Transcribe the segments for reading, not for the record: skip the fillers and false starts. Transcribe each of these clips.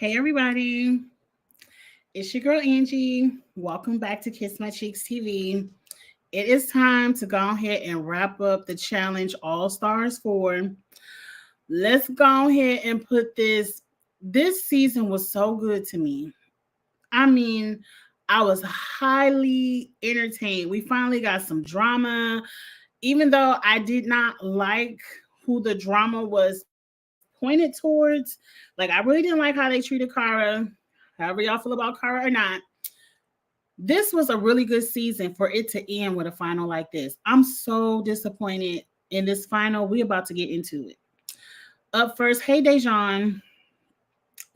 Hey, everybody. It's your girl, Angie. Welcome back to Kiss My Cheeks TV. It is time to go ahead and wrap up the challenge All Stars 4. Let's go ahead and put this. This season was so good to me. I mean, I was highly entertained. We finally got some drama, even though I did not like who the drama was pointed towards. Like, I really didn't like how they treated Kara. However, y'all feel about Kara or not, this was a really good season for it to end with a final like this. I'm so disappointed in this final. We're about to get into it. Up first, hey Dejan,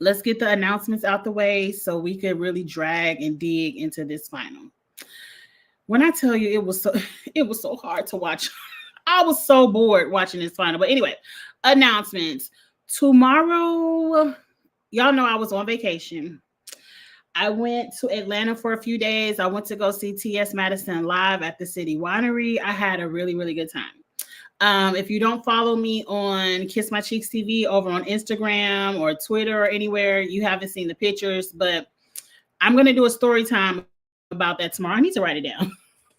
let's get the announcements out the way so we could really drag and dig into this final. When I tell you it was so hard to watch. I was so bored watching this final. But anyway, announcements. Tomorrow, y'all know I was on vacation. I went to Atlanta for a few days. I went to go see T.S. Madison live at the City Winery. I had a really, really good time. If you don't follow me on Kiss My Cheeks TV over on Instagram or Twitter or anywhere, you haven't seen the pictures, but I'm going to do a story time about that tomorrow. I need to write it down.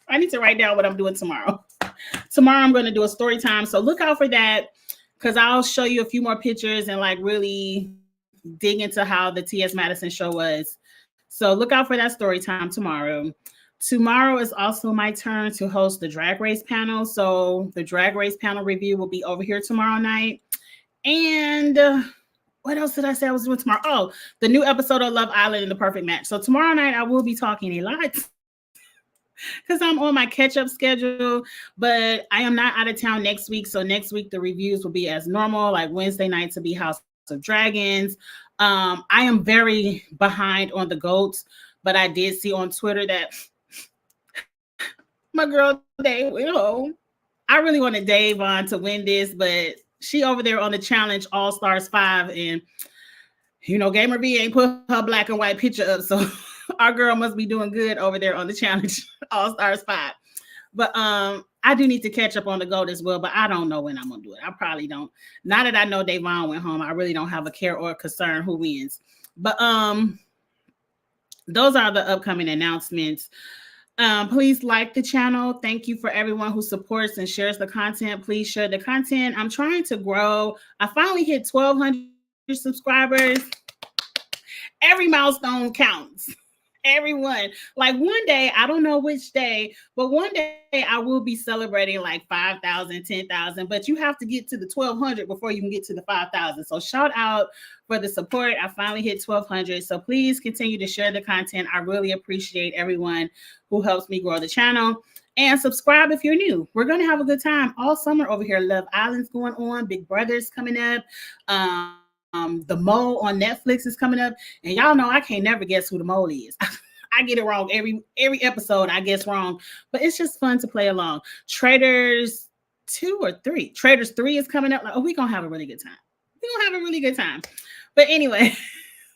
I need to write down what I'm doing tomorrow. Tomorrow I'm going to do a story time. So look out for that because I'll show you a few more pictures and like really dig into how the T.S. Madison show was. So look out for that story time tomorrow. Tomorrow is also my turn to host the Drag Race panel. So the Drag Race panel review will be over here tomorrow night. And what else did I say I was doing tomorrow? Oh, the new episode of Love Island and The Perfect Match. So tomorrow night I will be talking a lot because I'm on my catch-up schedule, but I am not out of town next week. So next week the reviews will be as normal, like Wednesday nights will be House of Dragons. I am very behind on the GOATs, but I did see on Twitter that my girl Dave went home. I really wanted Davon to win this, but she over there on the challenge All Stars 5, and Gamer V ain't put her black and white picture up, so our girl must be doing good over there on the challenge All Stars 5. But I do need to catch up on the GOAT as well, but I don't know when I'm gonna do it. I probably don't. Now that I know Davon went home, I really don't have a care or a concern who wins. But those are the upcoming announcements. Please like the channel. Thank you for everyone who supports and shares the content. Please share the content. I'm trying to grow. I finally hit 1,200 subscribers. Every milestone counts. Everyone. Like one day, I don't know which day, but one day I will be celebrating like 5,000, 10,000, but you have to get to the 1,200 before you can get to the 5,000. So shout out for the support. I finally hit 1,200. So please continue to share the content. I really appreciate everyone who helps me grow the channel. And subscribe if you're new. We're going to have a good time all summer over here. Love Island's going on. Big Brother's coming up. The Mole on Netflix is coming up, and y'all know I can't never guess who the mole is. I get it wrong every episode. I guess wrong, but it's just fun to play along. Traitors 2 or 3. Traitors 3 is coming up. Like, we're gonna have a really good time. We're gonna have a really good time. But anyway,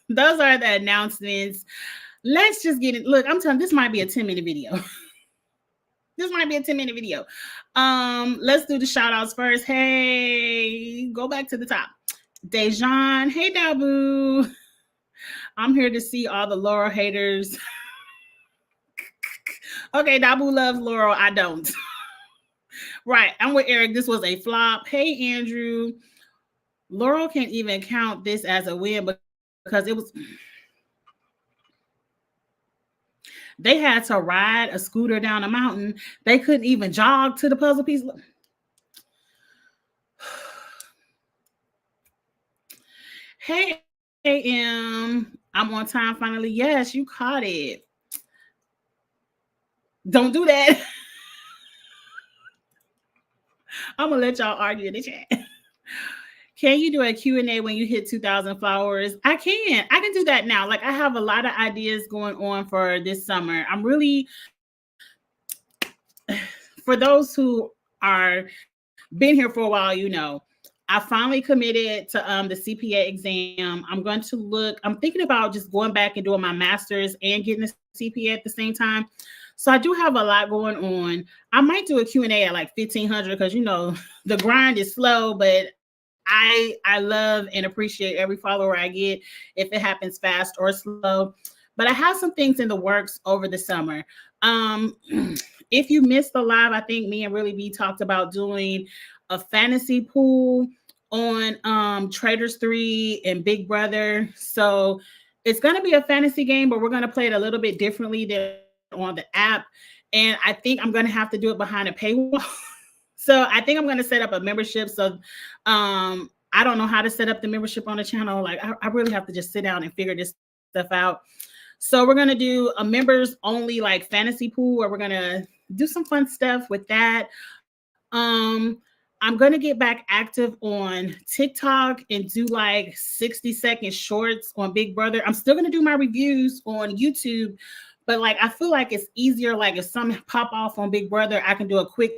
those are the announcements. Let's just get it. Look, I'm telling you, this might be a 10-minute video. This might be a 10-minute video. Let's do the shout outs first. Hey, go back to the top. Dejan, hey Dabu. I'm here to see all the Laurel haters. Okay, Dabu loves Laurel. I don't. Right, I'm with Eric. This was a flop. Hey Andrew. Laurel can't even count this as a win because it was. They had to ride a scooter down a mountain. They couldn't even jog to the puzzle piece. Hey, AM, I'm on time finally. Yes, you caught it. Don't do that. I'm going to let y'all argue in the chat. Can you do a Q&A when you hit 2,000 followers? I can do that now. Like, I have a lot of ideas going on for this summer. I'm really, for those who are been here for a while, I finally committed to the CPA exam. I'm thinking about just going back and doing my master's and getting a CPA at the same time. So I do have a lot going on. I might do a Q&A at like 1,500 because, the grind is slow, but I love and appreciate every follower I get, if it happens fast or slow. But I have some things in the works over the summer. Um, if you missed the live, I think me and Really B talked about doing a fantasy pool on Traders 3 and Big Brother. So it's going to be a fantasy game, but we're going to play it a little bit differently than on the app. And I think I'm going to have to do it behind a paywall. So I think I'm going to set up a membership. So I don't know how to set up the membership on the channel. Like I really have to just sit down and figure this stuff out. So we're going to do a members only like fantasy pool, where we're going to do some fun stuff with that. I'm going to get back active on TikTok and do like 60-second shorts on Big Brother. I'm still going to do my reviews on YouTube, but like I feel like it's easier. Like if something pop off on Big Brother, I can do a quick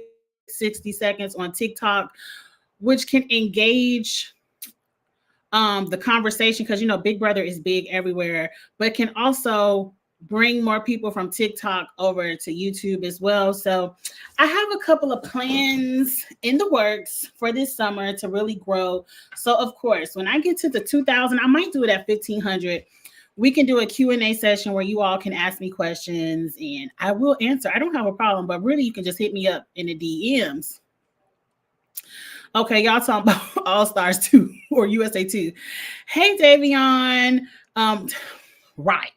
60 seconds on TikTok, which can engage the conversation, because Big Brother is big everywhere, but can also bring more people from TikTok over to YouTube as well. So I have a couple of plans in the works for this summer to really grow. So of course, when I get to the 2000, I might do it at 1500. We can do a Q&A session where you all can ask me questions and I will answer. I don't have a problem, but really you can just hit me up in the DMs. Okay, y'all talking about All Stars 2 or USA 2. Hey, Davion. Right.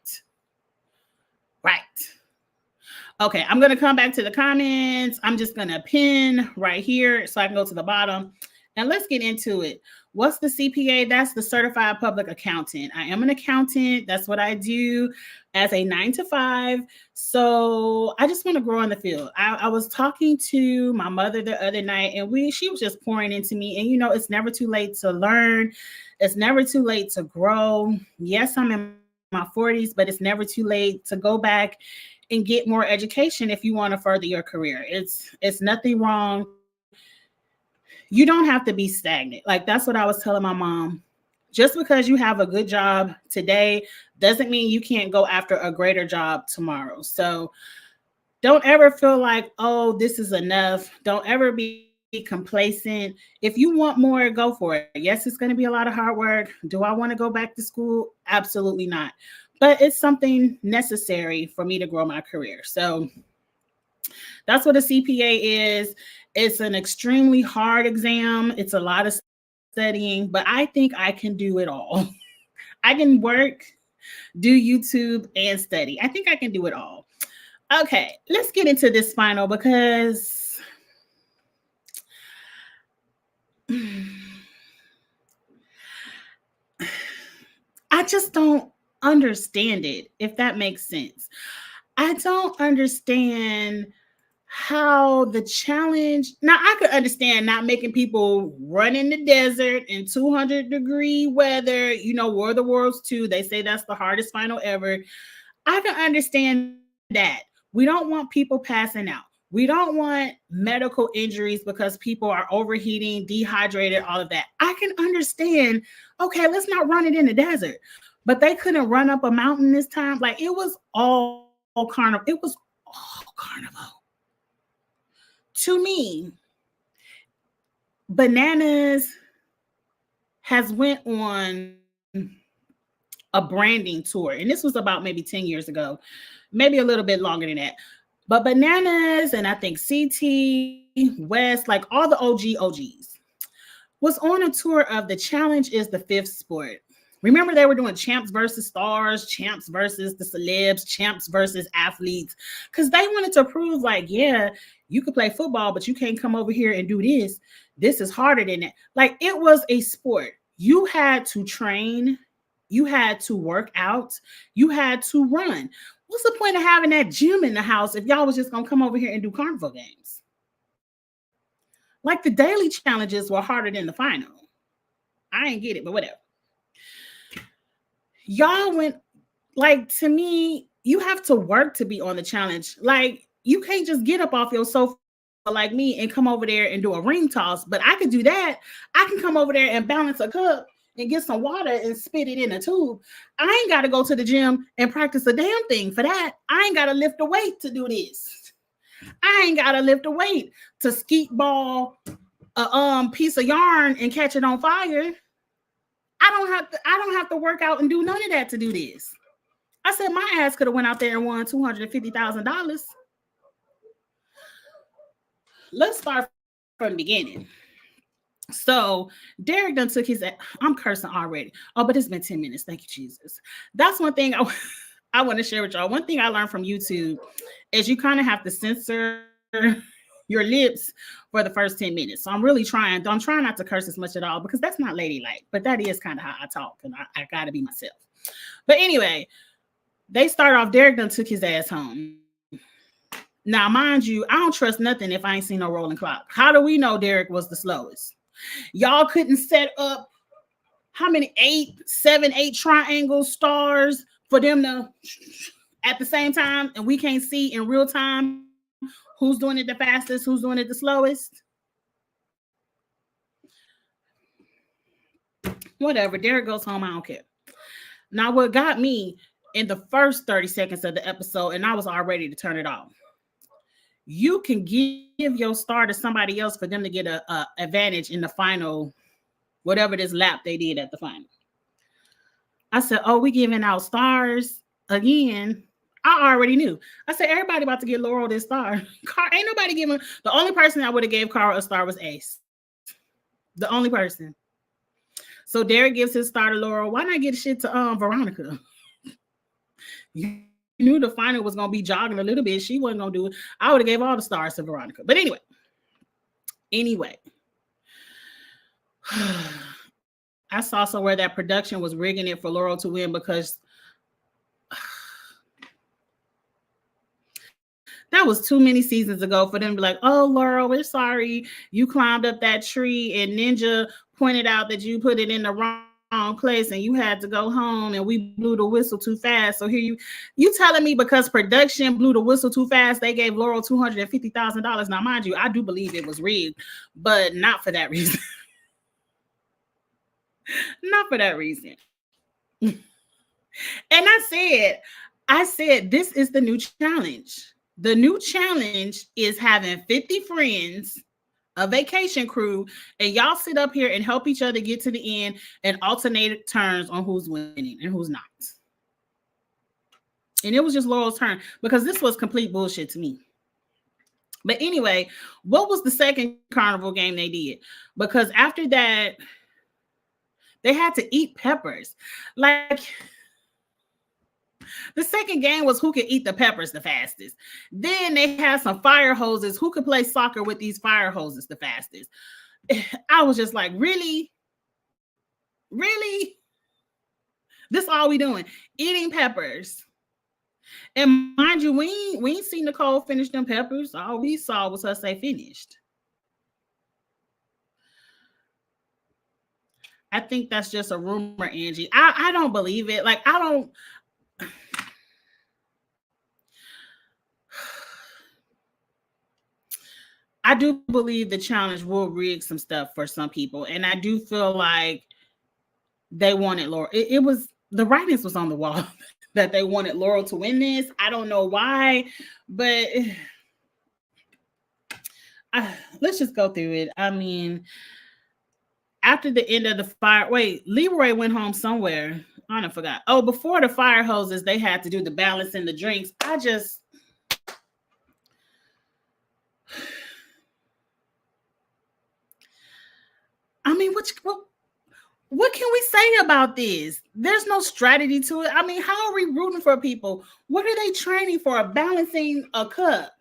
Okay, I'm going to come back to the comments. I'm just going to pin right here so I can go to the bottom. And let's get into it. What's the CPA? That's the Certified Public Accountant. I am an accountant. That's what I do as a 9-to-5. So I just want to grow in the field. I was talking to my mother the other night, and she was just pouring into me. And, it's never too late to learn. It's never too late to grow. Yes, I'm in my 40s, but it's never too late to go back and get more education if you want to further your career. It's nothing wrong. You don't have to be stagnant. Like that's what I was telling my mom. Just because you have a good job today doesn't mean you can't go after a greater job tomorrow. So don't ever feel like, oh, this is enough. Don't ever be complacent. If you want more, go for it. Yes, it's going to be a lot of hard work. Do I want to go back to school? Absolutely not. But it's something necessary for me to grow my career. So that's what a CPA is. It's an extremely hard exam. It's a lot of studying, but I think I can do it all. I can work, do YouTube, and study. I think I can do it all. Okay, let's get into this final because I just don't understand it, if that makes sense. I don't understand how the challenge. Now, I could understand not making people run in the desert in 200-degree weather, War of the Worlds 2. They say that's the hardest final ever. I can understand that. We don't want people passing out. We don't want medical injuries because people are overheating, dehydrated, all of that. I can understand, okay, let's not run it in the desert. But they couldn't run up a mountain this time. Like it was all carnival. It was all carnival. To me, Bananas has went on a branding tour. And this was about maybe 10 years ago, maybe a little bit longer than that. But Bananas and I think CT, West, like all the OGs, was on a tour of The Challenge is the Fifth Sport. Remember they were doing champs versus stars, champs versus the celebs, champs versus athletes, because they wanted to prove like, yeah, you could play football, but you can't come over here and do this. This is harder than that. Like it was a sport. You had to train. You had to work out. You had to run. What's the point of having that gym in the house if y'all was just going to come over here and do carnival games? Like the daily challenges were harder than the final. I ain't get it, but whatever. Y'all went, like, to me, you have to work to be on the challenge. Like, you can't just get up off your sofa like me and come over there and do a ring toss. But I could do that. I can come over there and balance a cup and get some water and spit it in a tube. I ain't got to go to the gym and practice a damn thing for that. I ain't got to lift a weight to do this. I ain't got to lift a weight to skeet ball a piece of yarn and catch it on fire. I don't have to work out and do none of that to do this. I said my ass could have went out there and won $250,000. Let's start from the beginning. So Derek done took his. I'm cursing already. Oh, but it's been 10 minutes. Thank you, Jesus. That's one thing I want to share with y'all. One thing I learned from YouTube is you kind of have to censor your lips for the first 10 minutes. So I'm really trying. I'm trying not to curse as much at all because that's not ladylike. But that is kind of how I talk, and I got to be myself. But anyway, they start off. Derek done took his ass home. Now, mind you, I don't trust nothing if I ain't seen no rolling clock. How do we know Derek was the slowest? Y'all couldn't set up how many 8 triangle stars for them to at the same time, and we can't see in real time who's doing it the fastest, who's doing it the slowest. Whatever. Derek goes home. I don't care. Now, what got me in the first 30 seconds of the episode, and I was all ready to turn it off. You can give your star to somebody else for them to get a advantage in the final, whatever this lap they did at the final. I said, oh, we giving out stars again. I already knew. I said, everybody about to get Laurel this star. Ain't nobody giving. The only person I would have gave Carl a star was Ace. The only person. So Derek gives his star to Laurel. Why not get shit to Veronica? You knew the final was going to be jogging a little bit. She wasn't going to do it. I would have gave all the stars to Veronica. But anyway. I saw somewhere that production was rigging it for Laurel to win because that was too many seasons ago for them to be like, oh, Laurel, we're sorry. You climbed up that tree and Ninja pointed out that you put it in the wrong place and you had to go home and we blew the whistle too fast. So here you telling me because production blew the whistle too fast, they gave Laurel $250,000. Now, mind you, I do believe it was rigged, but not for that reason. Not for that reason. And I said, this is the new challenge. The new challenge is having 50 friends, a vacation crew, and y'all sit up here and help each other get to the end and alternate turns on who's winning and who's not. And it was just Laurel's turn because this was complete bullshit to me. But anyway, what was the second carnival game they did? Because after that, they had to eat peppers. Like, the second game was who could eat the peppers the fastest. Then they had some fire hoses. Who could play soccer with these fire hoses the fastest? I was just like, really? Really? This all we doing? Eating peppers. And mind you, we ain't seen Nicole finish them peppers. All we saw was her say finished. I think that's just a rumor, Angie. I don't believe it. Like, I do believe the challenge will rig some stuff for some people. And I do feel like they wanted Laurel. It was, the writings was on the wall that they wanted Laurel to win this. I don't know why, but let's just go through it. I mean, after the end of the fire, Leroy went home somewhere. I don't forgot. Oh, before the fire hoses, they had to do the balance in the drinks. I mean, what can we say about this? There's no strategy to it. I mean, how are we rooting for people? What are they training for? Balancing a cup.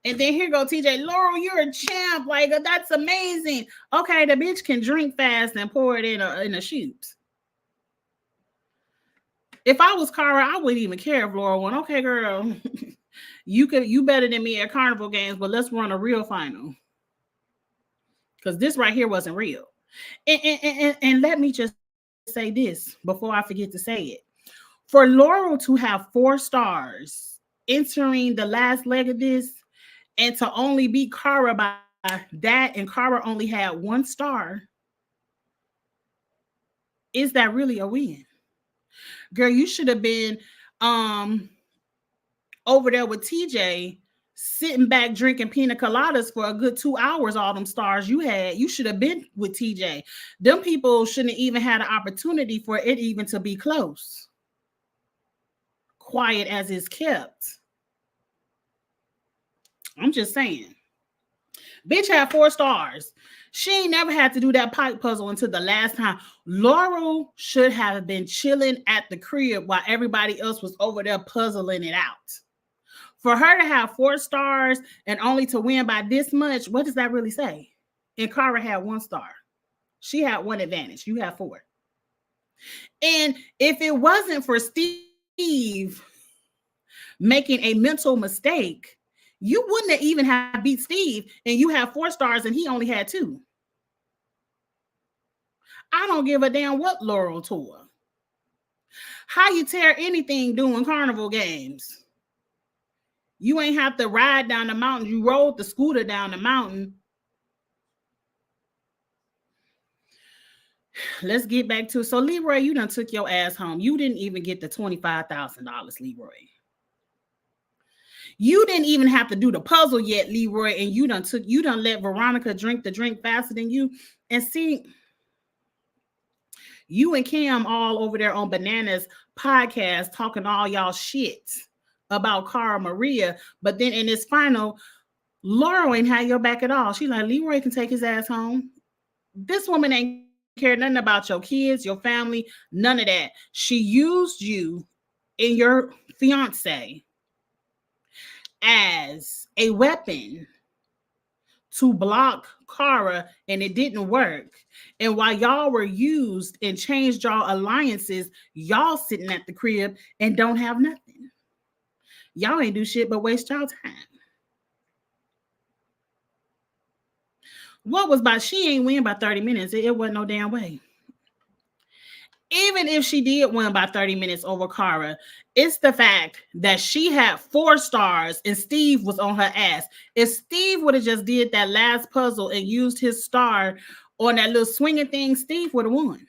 And then here go TJ. Laurel, you're a champ. Like, that's amazing. Okay, the bitch can drink fast and pour it in a chute. If I was Cara, I wouldn't even care if Laurel won. Okay, girl, you better than me at carnival games, but let's run a real final. Because this right here wasn't real. And let me just say this before I forget to say it. For Laurel to have 4 stars entering the last leg of this and to only beat Cara by that, and Cara only had 1 star, is that really a win? Girl, you should have been over there with TJ sitting back drinking pina coladas for a good 2 hours. All them stars you should have been with TJ. Them people shouldn't even had an opportunity for it even to be close. Quiet as it's kept. I'm just saying. Bitch had 4 stars. She ain't never had to do that pipe puzzle until the last time. Laurel should have been chilling at the crib while everybody else was over there puzzling it out. For her to have 4 stars and only to win by this much, what does that really say? And Cara had 1 star. She had 1 advantage. You have 4. And if it wasn't for Steve making a mental mistake, you wouldn't have even have beat Steve, and you have 4 stars and he only had 2. I don't give a damn what Laurel tore. How you tear anything doing carnival games? You ain't have to ride down the mountain. You rode the scooter down the mountain. Let's get back to it. So, Leroy, you done took your ass home. You didn't even get the $25,000, Leroy. You didn't even have to do the puzzle yet, Leroy, and you done let Veronica drink the drink faster than you. And see, you and Cam all over there on Bananas podcast talking all y'all shit about Cara Maria, but then in this final, Laurel ain't had your back at all. She's like, Leroy can take his ass home. This woman ain't care nothing about your kids, your family, none of that. She used you and your fiance as a weapon to block Cara, and it didn't work. And while y'all were used and changed y'all alliances, y'all sitting at the crib and don't have nothing. Y'all ain't do shit but waste y'all time. What was by she ain't win by 30 minutes. It wasn't no damn way. Even if she did win by 30 minutes over Cara, it's the fact that she had 4 stars and Steve was on her ass. If Steve would have just did that last puzzle and used his star on that little swinging thing, Steve would have won.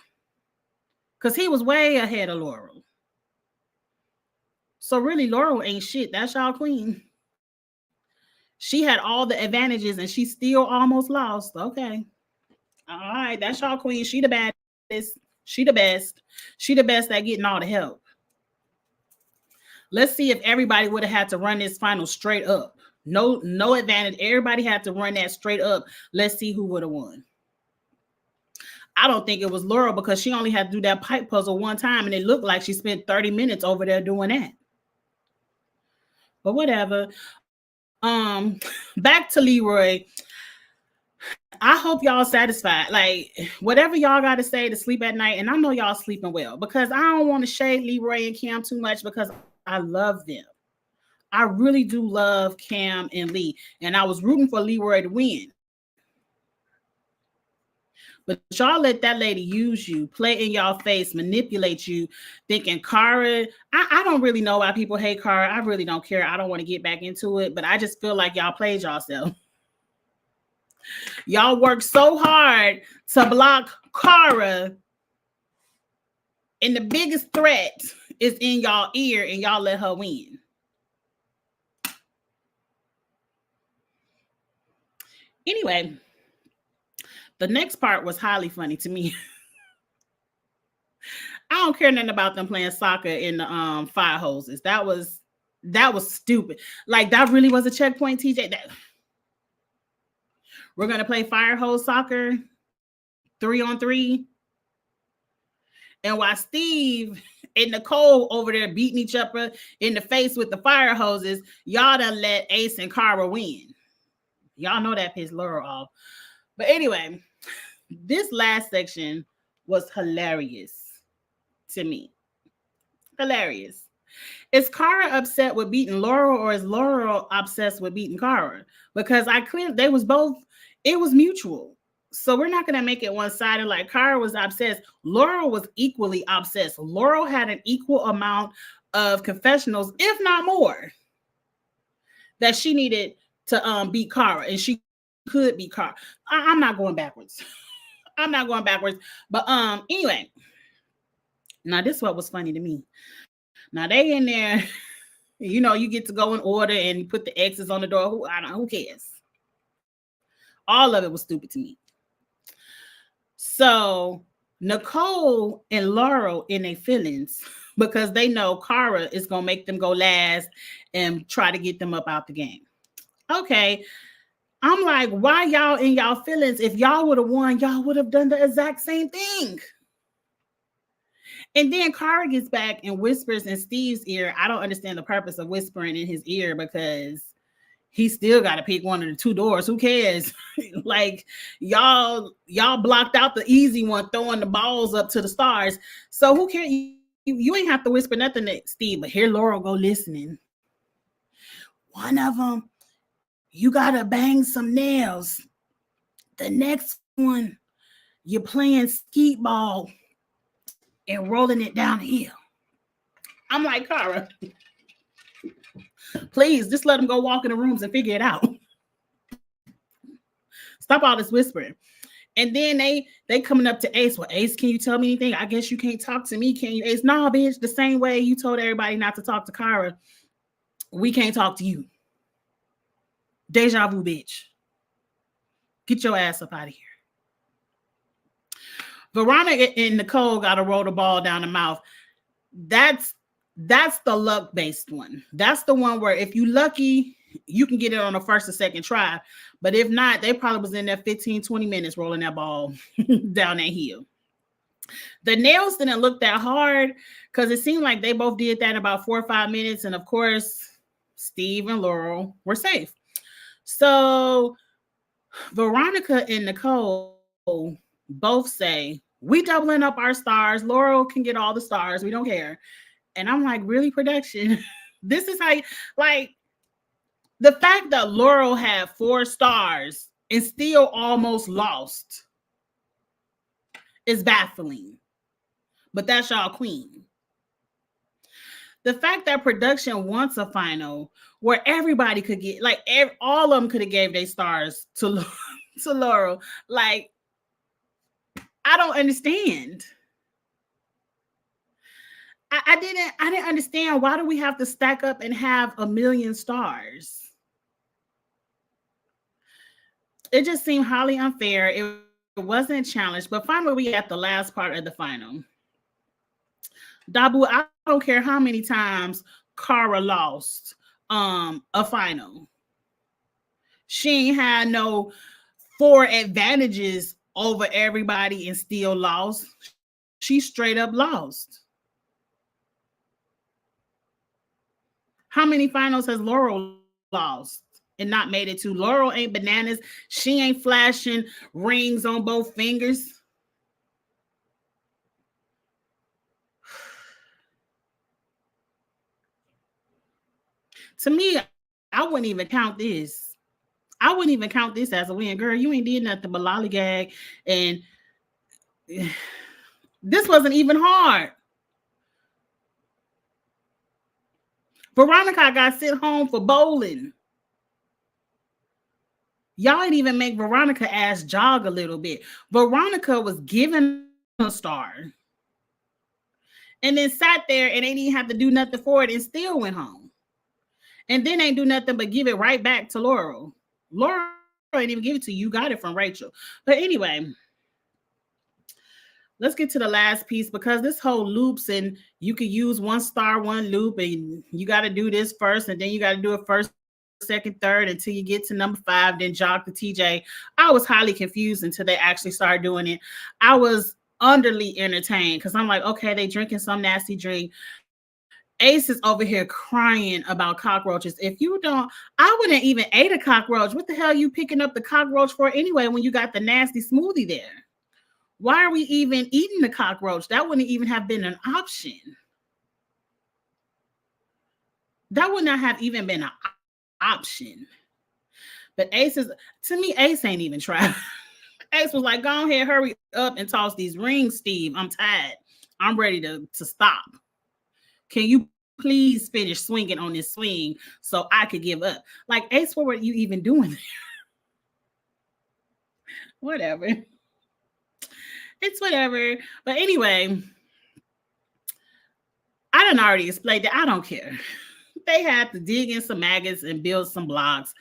Because he was way ahead of Laurel. So really, Laurel ain't shit. That's y'all queen. She had all the advantages and she still almost lost. Okay. All right. That's y'all queen. She the baddest. She the best. She the best at getting all the help. Let's see if everybody would have had to run this final straight up. No advantage. Everybody had to run that straight up. Let's see who would have won. I don't think it was Laurel because she only had to do that pipe puzzle 1 time and it looked like she spent 30 minutes over there doing that. But whatever. Back to Leroy. I hope y'all satisfied. Like, whatever y'all got to say to sleep at night, and I know y'all sleeping well because I don't want to shade Leroy and Cam too much because I love them. I really do love Cam and Lee, and I was rooting for Leroy to win. But y'all let that lady use you, play in y'all face, manipulate you, thinking Cara. I don't really know why people hate Cara. I really don't care. I don't want to get back into it, but I just feel like y'all played yourself. Y'all worked so hard to block Cara, and the biggest threat is in y'all ear, and y'all let her win. Anyway, the next part was highly funny to me. I don't care nothing about them playing soccer in the fire hoses. That was stupid. Like, that really was a checkpoint, TJ. We're gonna play fire hose soccer 3-on-3. And while Steve and Nicole over there beating each other in the face with the fire hoses, y'all done let Ace and Cara win. Y'all know that pissed Laurel off. But anyway, this last section was hilarious to me. Hilarious. Is Cara upset with beating Laurel, or is Laurel obsessed with beating Cara? Because they was both, it was mutual. So we're not going to make it one-sided like Cara was obsessed. Laurel was equally obsessed. Laurel had an equal amount of confessionals, if not more, that she needed to beat Cara, and she could beat Cara. I'm not going backwards. I'm not going backwards. But anyway, now this is what was funny to me. Now they in there You know, you get to go in order and you put the X's on the door. Who cares? All of it was stupid to me. So Nicole and Laurel in their feelings because they know Cara is gonna make them go last and try to get them up out the game. Okay. I'm like, why y'all in y'all feelings? If y'all would have won, y'all would have done the exact same thing. And then Cara gets back and whispers in Steve's ear. I don't understand the purpose of whispering in his ear because he still got to pick one of the two doors. Who cares? Like y'all blocked out the easy one, throwing the balls up to the stars. So who cares? You ain't have to whisper nothing to Steve, but here Laurel go listening. One of them, you got to bang some nails. The next one, you're playing skeet ball and rolling it downhill. I'm like, Cara, please just let them go walk in the rooms and figure it out. Stop all this whispering. And then they coming up to Ace. Well, Ace, can you tell me anything? I guess you can't talk to me, can you, Ace? No, bitch, the same way you told everybody not to talk to Cara, we can't talk to you. Deja vu, bitch. Get your ass up out of here. Veronica and Nicole got to roll the ball down the mouth. That's the luck-based one. That's the one where if you lucky, you can get it on the first or second try. But if not, they probably was in there 15, 20 minutes rolling that ball down that hill. The nails didn't look that hard because it seemed like they both did that in about 4 or 5 minutes. And of course, Steve and Laurel were safe. So Veronica and Nicole both say, we doubling up our stars. Laurel can get all the stars. We don't care. And I'm like, really, production? This is how, like, the fact that Laurel had 4 stars and still almost lost is baffling. But that's y'all queen. The fact that production wants a final where everybody could get, like, all of them could have gave their stars to Laurel. Like, I don't understand. I didn't understand. Why do we have to stack up and have 1 million stars? It just seemed highly unfair. It wasn't challenged. But finally, we at the last part of the final. Dabu, I don't care how many times Cara lost a final. She ain't had no 4 advantages over everybody and still lost. She straight up lost. How many finals has Laurel lost and not made it to? Laurel ain't bananas. She ain't flashing rings on both fingers. To me, I wouldn't even count this. I wouldn't even count this as a win. Girl, you ain't did nothing but lollygag. And this wasn't even hard. Veronica got sent home for bowling. Y'all ain't even make Veronica ass jog a little bit. Veronica was given a star. And then sat there and ain't even have to do nothing for it and still went home. And then ain't do nothing but give it right back to Laurel. Laurel ain't even give it to you. You got it from Rachel. But anyway, let's get to the last piece because this whole loops and you could use 1 star, 1 loop, and you got to do this first, and then you got to do it first, second, third until you get to number 5, then jog to TJ. I was highly confused until they actually started doing it. I was underly entertained because I'm like, okay, they drinking some nasty drink. Ace is over here crying about cockroaches. If you don't, I wouldn't even eat a cockroach. What the hell are you picking up the cockroach for anyway when you got the nasty smoothie there? Why are we even eating the cockroach? That wouldn't even have been an option. That would not have even been an option. But Ace is, to me, Ace ain't even tried. Ace was like, go ahead, hurry up and toss these rings, Steve. I'm tired. I'm ready to stop. Can you please finish swinging on this swing so I could give up? Like, Ace, what were you even doing there? Whatever. It's whatever. But anyway, I done already explained that. I don't care. They had to dig in some maggots and build some blocks.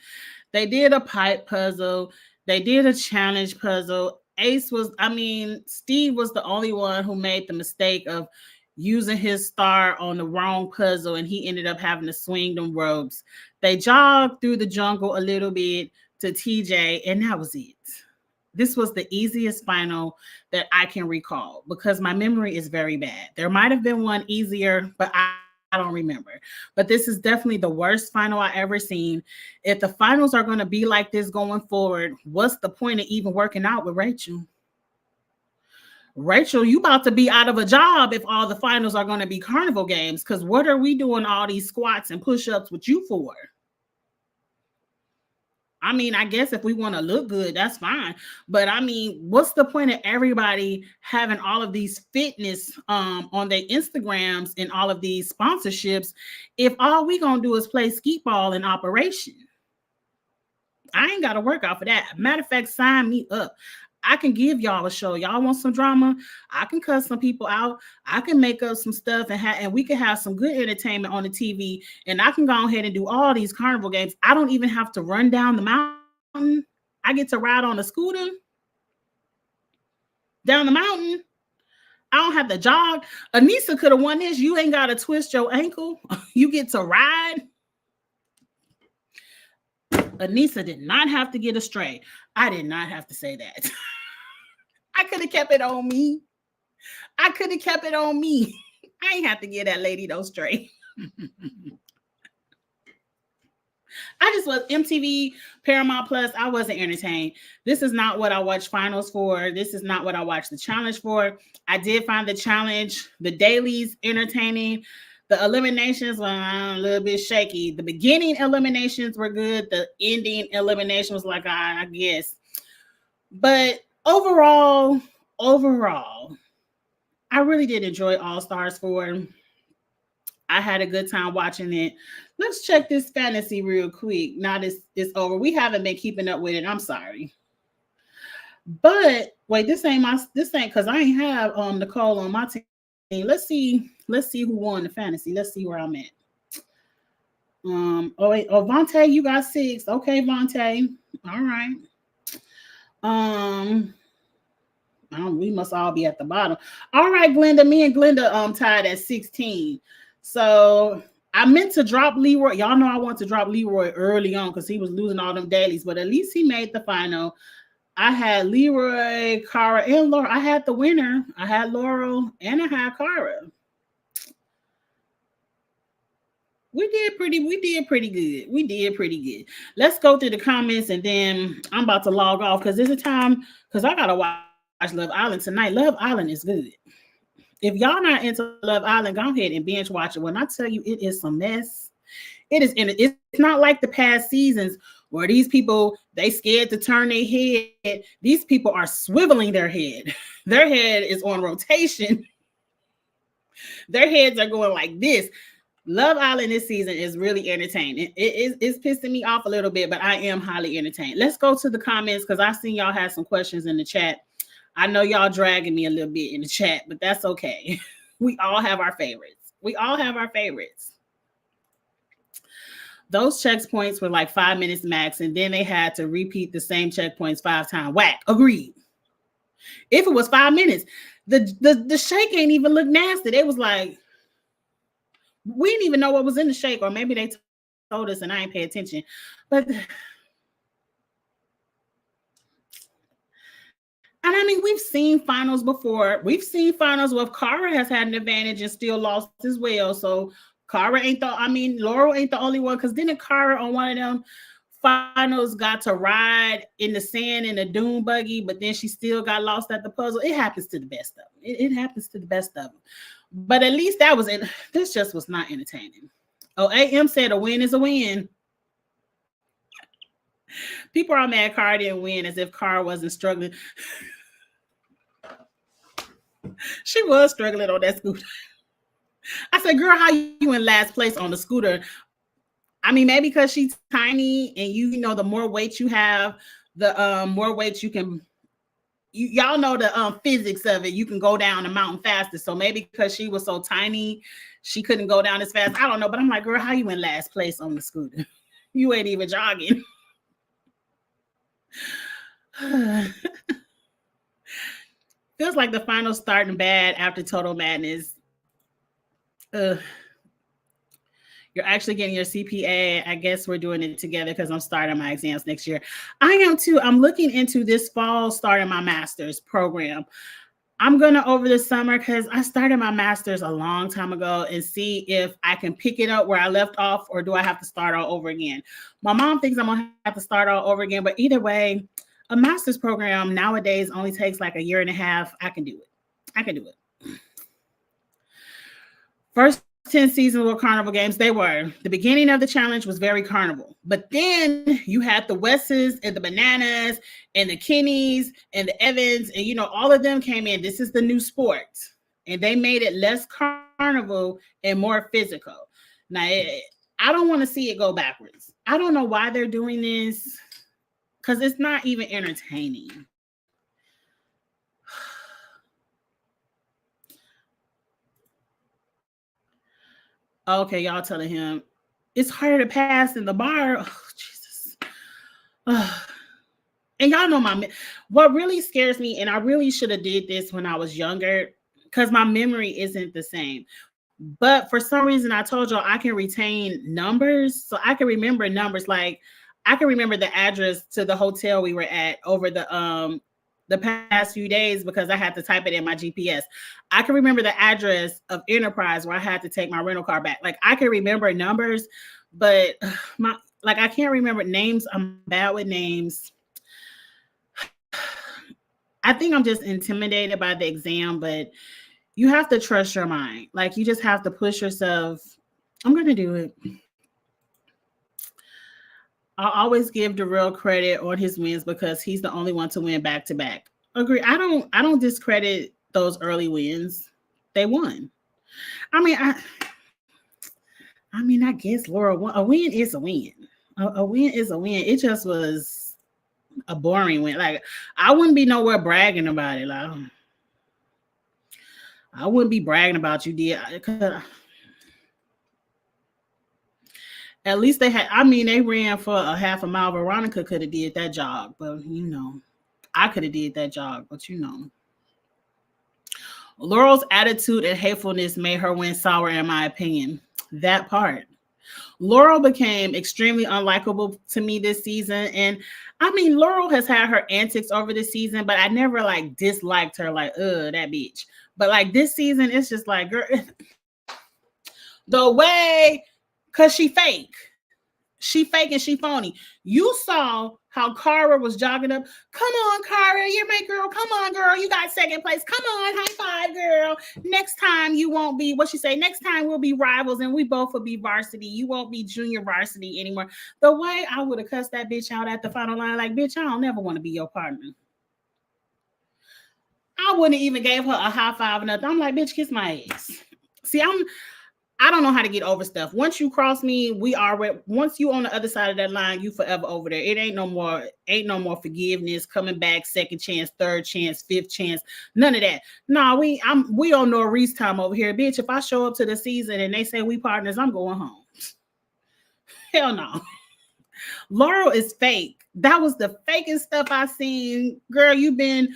They did a pipe puzzle. They did a challenge puzzle. Steve was the only one who made the mistake of using his star on the wrong puzzle, and he ended up having to swing them ropes. They jogged through the jungle a little bit to TJ, and that was it. This was the easiest final that I can recall because my memory is very bad. There might have been one easier, but I don't remember. But this is definitely the worst final I ever seen. If the finals are going to be like this going forward, what's the point of even working out with Rachel? Rachel, you about to be out of a job if all the finals are going to be carnival games, because what are we doing all these squats and push-ups with you for? I mean, I guess if we want to look good, that's fine. But I mean, what's the point of everybody having all of these fitness on their Instagrams and all of these sponsorships if all we gonna do is play skeet ball in operation? I ain't got to work out for that. Matter of fact, sign me up. I can give y'all a show. Y'all want some drama? I can cut some people out. I can make up some stuff and we can have some good entertainment on the TV. And I can go ahead and do all these carnival games. I don't even have to run down the mountain. I get to ride on a scooter down the mountain. I don't have to jog. Anissa could have won this. You ain't got to twist your ankle. You get to ride. Anissa did not have to get astray. I did not have to say that. I could have kept it on me. I ain't have to get that lady no straight. I just was MTV, Paramount Plus. I wasn't entertained. This is not what I watch finals for. This is not what I watch the challenge for. I did find the challenge, the dailies, entertaining. The eliminations were a little bit shaky. The beginning eliminations were good. The ending elimination was like, I guess. But overall, I really did enjoy All Stars 4. I had a good time watching it. Let's check this fantasy real quick. Now it's over. We haven't been keeping up with it. I'm sorry. But wait, this ain't because I ain't have Nicole on my team. Let's see who won the fantasy. Let's see where I'm at. Vontae, you got 6. Okay, Vontae. All right. We must all be at the bottom. All right, Glenda. Me and Glenda tied at 16. So I meant to drop Leroy. Y'all know I want to drop Leroy early on because he was losing all them dailies, but at least he made the final. I had Leroy, Cara, and Laura. I had the winner. I had Laurel and I had Cara. We did pretty good. Let's go through the comments and then I'm about to log off because there's a time because I gotta watch Love Island tonight. Love Island is good. If y'all not into Love Island, go ahead and binge watch it. When I tell you it is some mess, it's not like the past seasons where these people, they scared to turn their head. These people are swiveling their head. Their head is on rotation. Their heads are going like this. Love Island this season is really entertaining. It's pissing me off a little bit, but I am highly entertained. Let's go to the comments because I seen y'all had some questions in the chat. I know y'all dragging me a little bit in the chat, but that's okay. We all have our favorites. Those checkpoints were like 5 minutes max, and then they had to repeat the same checkpoints 5 times. Whack. Agreed. If it was 5 minutes, the shake ain't even look nasty. They was like, we didn't even know what was in the shake, or maybe they told us and I ain't pay attention. But and I mean, we've seen finals before. We've seen finals where Cara has had an advantage and still lost as well. So Laurel ain't the only one, because didn't Cara on one of them finals got to ride in the sand in a dune buggy, but then she still got lost at the puzzle? It happens to the best of them. It happens to the best of them. But at least that was it. This just was not entertaining. Oh, AM said a win is a win. People are mad Cara didn't win as if Cara wasn't struggling. She was struggling on that scooter. I said, girl, how you in last place on the scooter? I mean, maybe because she's tiny and you know, the more weight you have, the more weight you can y'all know the physics of it. You can go down the mountain faster. So maybe because she was so tiny, she couldn't go down as fast. I don't know. But I'm like, girl, how you in last place on the scooter? You ain't even jogging. Feels like the final starting bad after Total Madness. You're actually getting your CPA. I guess we're doing it together because I'm starting my exams next year. I am too. I'm looking into this fall starting my master's program. I'm going to over the summer because I started my master's a long time ago and see if I can pick it up where I left off or do I have to start all over again. My mom thinks I'm going to have to start all over again, but either way, a master's program nowadays only takes like a year and a half. I can do it. First 10 seasons were carnival games. They were. The beginning of the challenge was very carnival. But then you had the Wesses and the Bananas and the Kennys and the Evans. And, you know, all of them came in. This is the new sport. And they made it less carnival and more physical. Now, I don't want to see it go backwards. I don't know why they're doing this because it's not even entertaining. Okay, y'all telling him it's harder to pass than the bar. Oh, Jesus. And y'all know what really scares me, and I really should have did this when I was younger because my memory isn't the same. But for some reason, I told y'all I can retain numbers. So I can remember numbers. Like I can remember the address to the hotel we were at over the past few days because I had to type it in my GPS. I can remember the address of Enterprise where I had to take my rental car back. Like I can remember numbers, but I can't remember names. I'm bad with names. I think I'm just intimidated by the exam, but you have to trust your mind. Like you just have to push yourself. I'm going to do it. I'll always give Darrell credit on his wins because he's the only one to win back to back. Agree. I don't discredit those early wins. They won. I mean, I guess Laura won. A win is a win. A win is a win. It just was a boring win. Like I wouldn't be nowhere bragging about it. Like I wouldn't be bragging about you, did. At least they had, they ran for a half a mile. Veronica could have did that jog, but you know, I could have did that jog, but you know. Laurel's attitude and hatefulness made her win sour, in my opinion. That part. Laurel became extremely unlikable to me this season. And Laurel has had her antics over the season, but I never like disliked her, like, that bitch. But like this season, it's just like, girl, the way. Because she fake. She fake and she phony. You saw how Cara was jogging up. Come on, Cara. You're my girl. Come on, girl. You got second place. Come on. High five, girl. Next time you won't be, what she say? Next time we'll be rivals and we both will be varsity. You won't be junior varsity anymore. The way I would have cussed that bitch out at the final line, like, bitch, I don't never want to be your partner. I wouldn't even gave her a high five or nothing. I'm like, bitch, kiss my ass. See, I don't know how to get over stuff. Once you cross me, once you on the other side of that line, you forever over there. It ain't no more forgiveness, coming back, second chance, third chance, fifth chance, none of that. No, we on Norris time over here. Bitch, if I show up to the season and they say we partners, I'm going home. Hell no. Laurel is fake. That was the fakest stuff I seen. Girl, you've been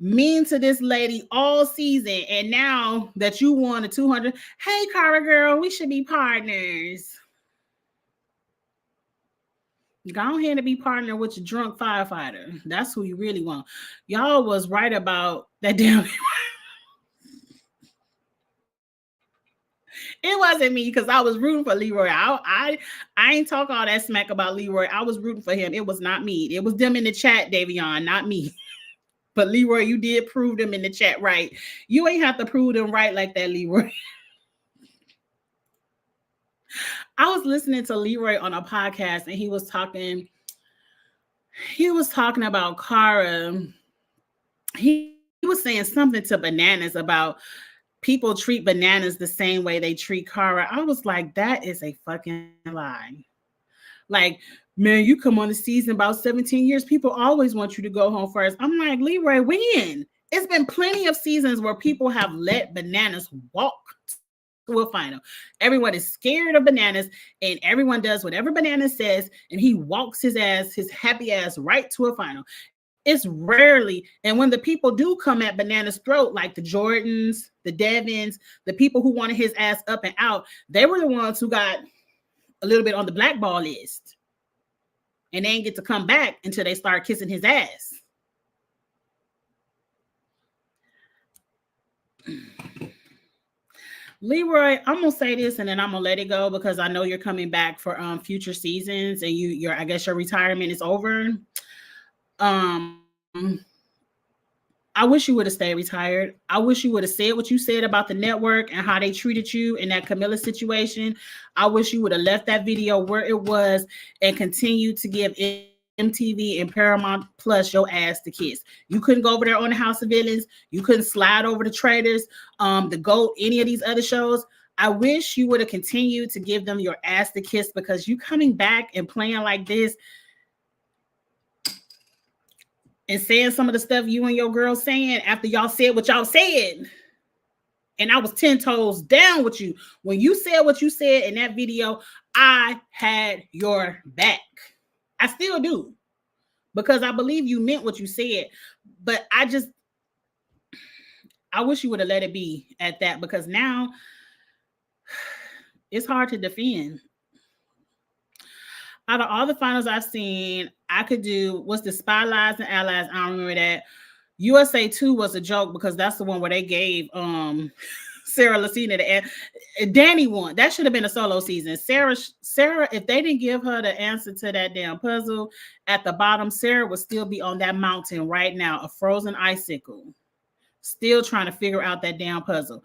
mean to this lady all season, and now that you won the 200, hey Cara girl, we should be partners. Go ahead and be partner with your drunk firefighter. That's who you really want. Y'all was right about that damn. It wasn't me because I was rooting for Leroy. I ain't talk all that smack about Leroy. I was rooting for him. It was not me. It was them in the chat, Davion, not me. But Leroy, you did prove them in the chat right. You ain't have to prove them right like that, Leroy. I was listening to Leroy on a podcast and he was talking about Cara. He was saying something to Bananas about people treat Bananas the same way they treat Cara. I was like, that is a fucking lie. Like, man, you come on the season about 17 years. People always want you to go home first. I'm like, Leroy, when? It's been plenty of seasons where people have let Bananas walk to a final. Everyone is scared of Bananas, and everyone does whatever Bananas says, and he walks his happy ass right to a final. It's rarely, and when the people do come at Bananas' throat, like the Jordans, the Devins, the people who wanted his ass up and out, they were the ones who got a little bit on the blackball list. And they didn't get to come back until they start kissing his ass. Leroy, I'm gonna say this and then I'm gonna let it go because I know you're coming back for future seasons and I guess your retirement is over. I wish you would have stayed retired. I wish you would have said what you said about the network and how they treated you in that Camilla situation. I wish you would have left that video where it was and continued to give MTV and Paramount Plus your ass to kiss. You couldn't go over there on the House of Villains. You couldn't slide over the Traitors, the GOAT, any of these other shows. I wish you would have continued to give them your ass to kiss because you coming back and playing like this and saying some of the stuff you and your girl saying after y'all said what y'all said. And I was 10 toes down with you. When you said what you said in that video, I had your back. I still do. Because I believe you meant what you said. But I wish you would have let it be at that because now it's hard to defend. Out of all the finals I've seen, I could do what's the Spy Lies and Allies. I don't remember that. USA 2 was a joke because that's the one where they gave Sarah Lucina the answer. Danny won. That should have been a solo season. Sarah, if they didn't give her the answer to that damn puzzle at the bottom, Sarah would still be on that mountain right now, a frozen icicle, still trying to figure out that damn puzzle.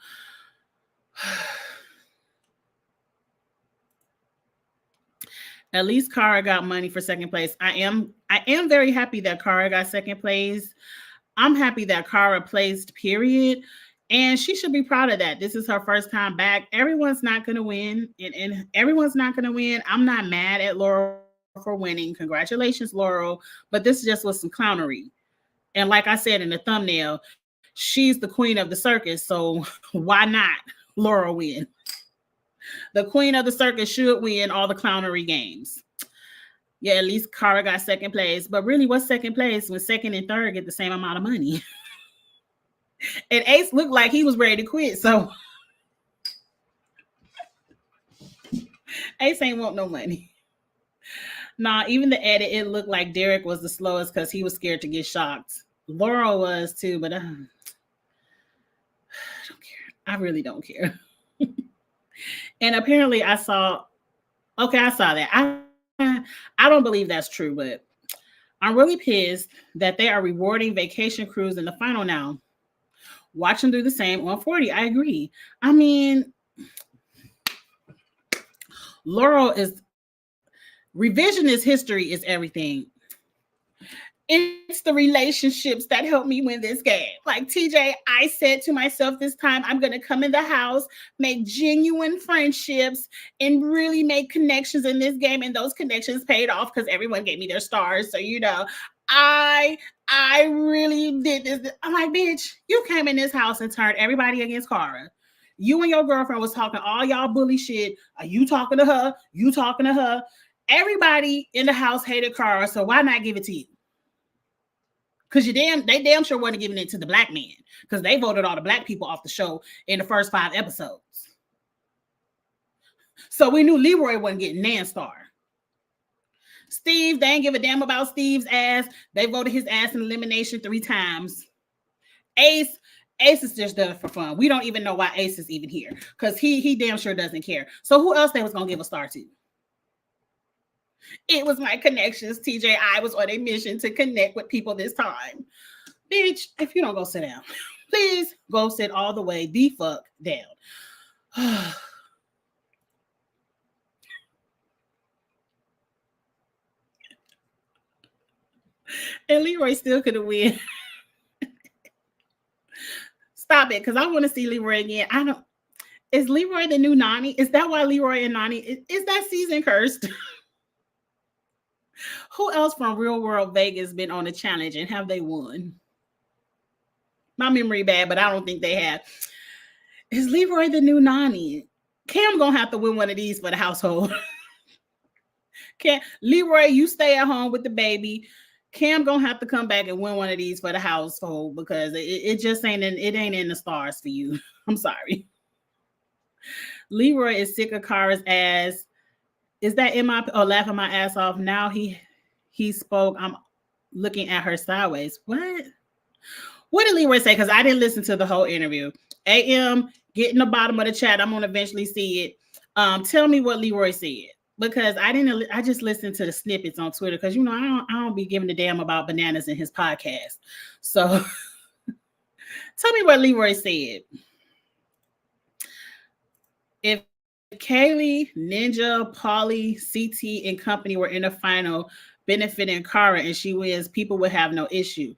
At least Cara got money for second place. I am very happy that Cara got second place. I'm happy that Cara placed, period. And she should be proud of that. This is her first time back. Everyone's not going to win. And everyone's not going to win. I'm not mad at Laurel for winning. Congratulations, Laurel. But this just was some clownery. And like I said in the thumbnail, she's the queen of the circus. So why not Laurel win? The queen of the circus should win all the clownery games. Yeah, at least Cara got second place. But really, what's second place when second and third get the same amount of money? And Ace looked like he was ready to quit. So Ace ain't want no money. Nah, even the edit, it looked like Derek was the slowest because he was scared to get shocked. Laurel was too, but I don't care. I really don't care. And apparently I saw that. I don't believe that's true, but I'm really pissed that they are rewarding vacation crews in the final now. Watch them do the same on 40. I agree. I mean, Laurel is revisionist history is everything. It's the relationships that helped me win this game. Like TJ, I said to myself this time, I'm going to come in the house, make genuine friendships, and really make connections in this game. And those connections paid off because everyone gave me their stars. So, I really did this. I'm like, bitch, you came in this house and turned everybody against Cara. You and your girlfriend was talking all y'all bully shit. Are you talking to her? You talking to her? Everybody in the house hated Cara. So why not give it to you? Because they damn sure wasn't giving it to the black man because they voted all the black people off the show in the first 5 episodes. So we knew Leroy wasn't getting Nan star. Steve, they ain't give a damn about Steve's ass. They voted his ass in elimination 3 times. Ace is just done it for fun. We don't even know why Ace is even here because he damn sure doesn't care. So who else they was going to give a star to? It was my connections, TJ. I was on a mission to connect with people this time. Bitch, if you don't go sit down, please go sit all the way the fuck down. And Leroy still could have win. Stop it, because I want to see Leroy again. Is Leroy the new Nani? Is that why Leroy and Nani, is that season cursed? Who else from Real World Vegas been on a challenge and have they won? My memory bad, but I don't think they have. Is Leroy the new Nani? Cam gonna have to win one of these for the household. Cam, Leroy, you stay at home with the baby. Cam gonna have to come back and win one of these for the household because it just ain't in the stars for you. I'm sorry. Leroy is sick of Kara's ass. Is that in my or laughing my ass off? Now he spoke. I'm looking at her sideways. What did Leroy say? Because I didn't listen to the whole interview. AM, get in the bottom of the chat. I'm gonna eventually see it. Tell me what Leroy said. Because I just listened to the snippets on Twitter because I don't be giving a damn about bananas in his podcast. So tell me what Leroy said. If Kaylee, Ninja, Polly, CT, and company were in the final benefiting Kara and she wins, people would have no issue.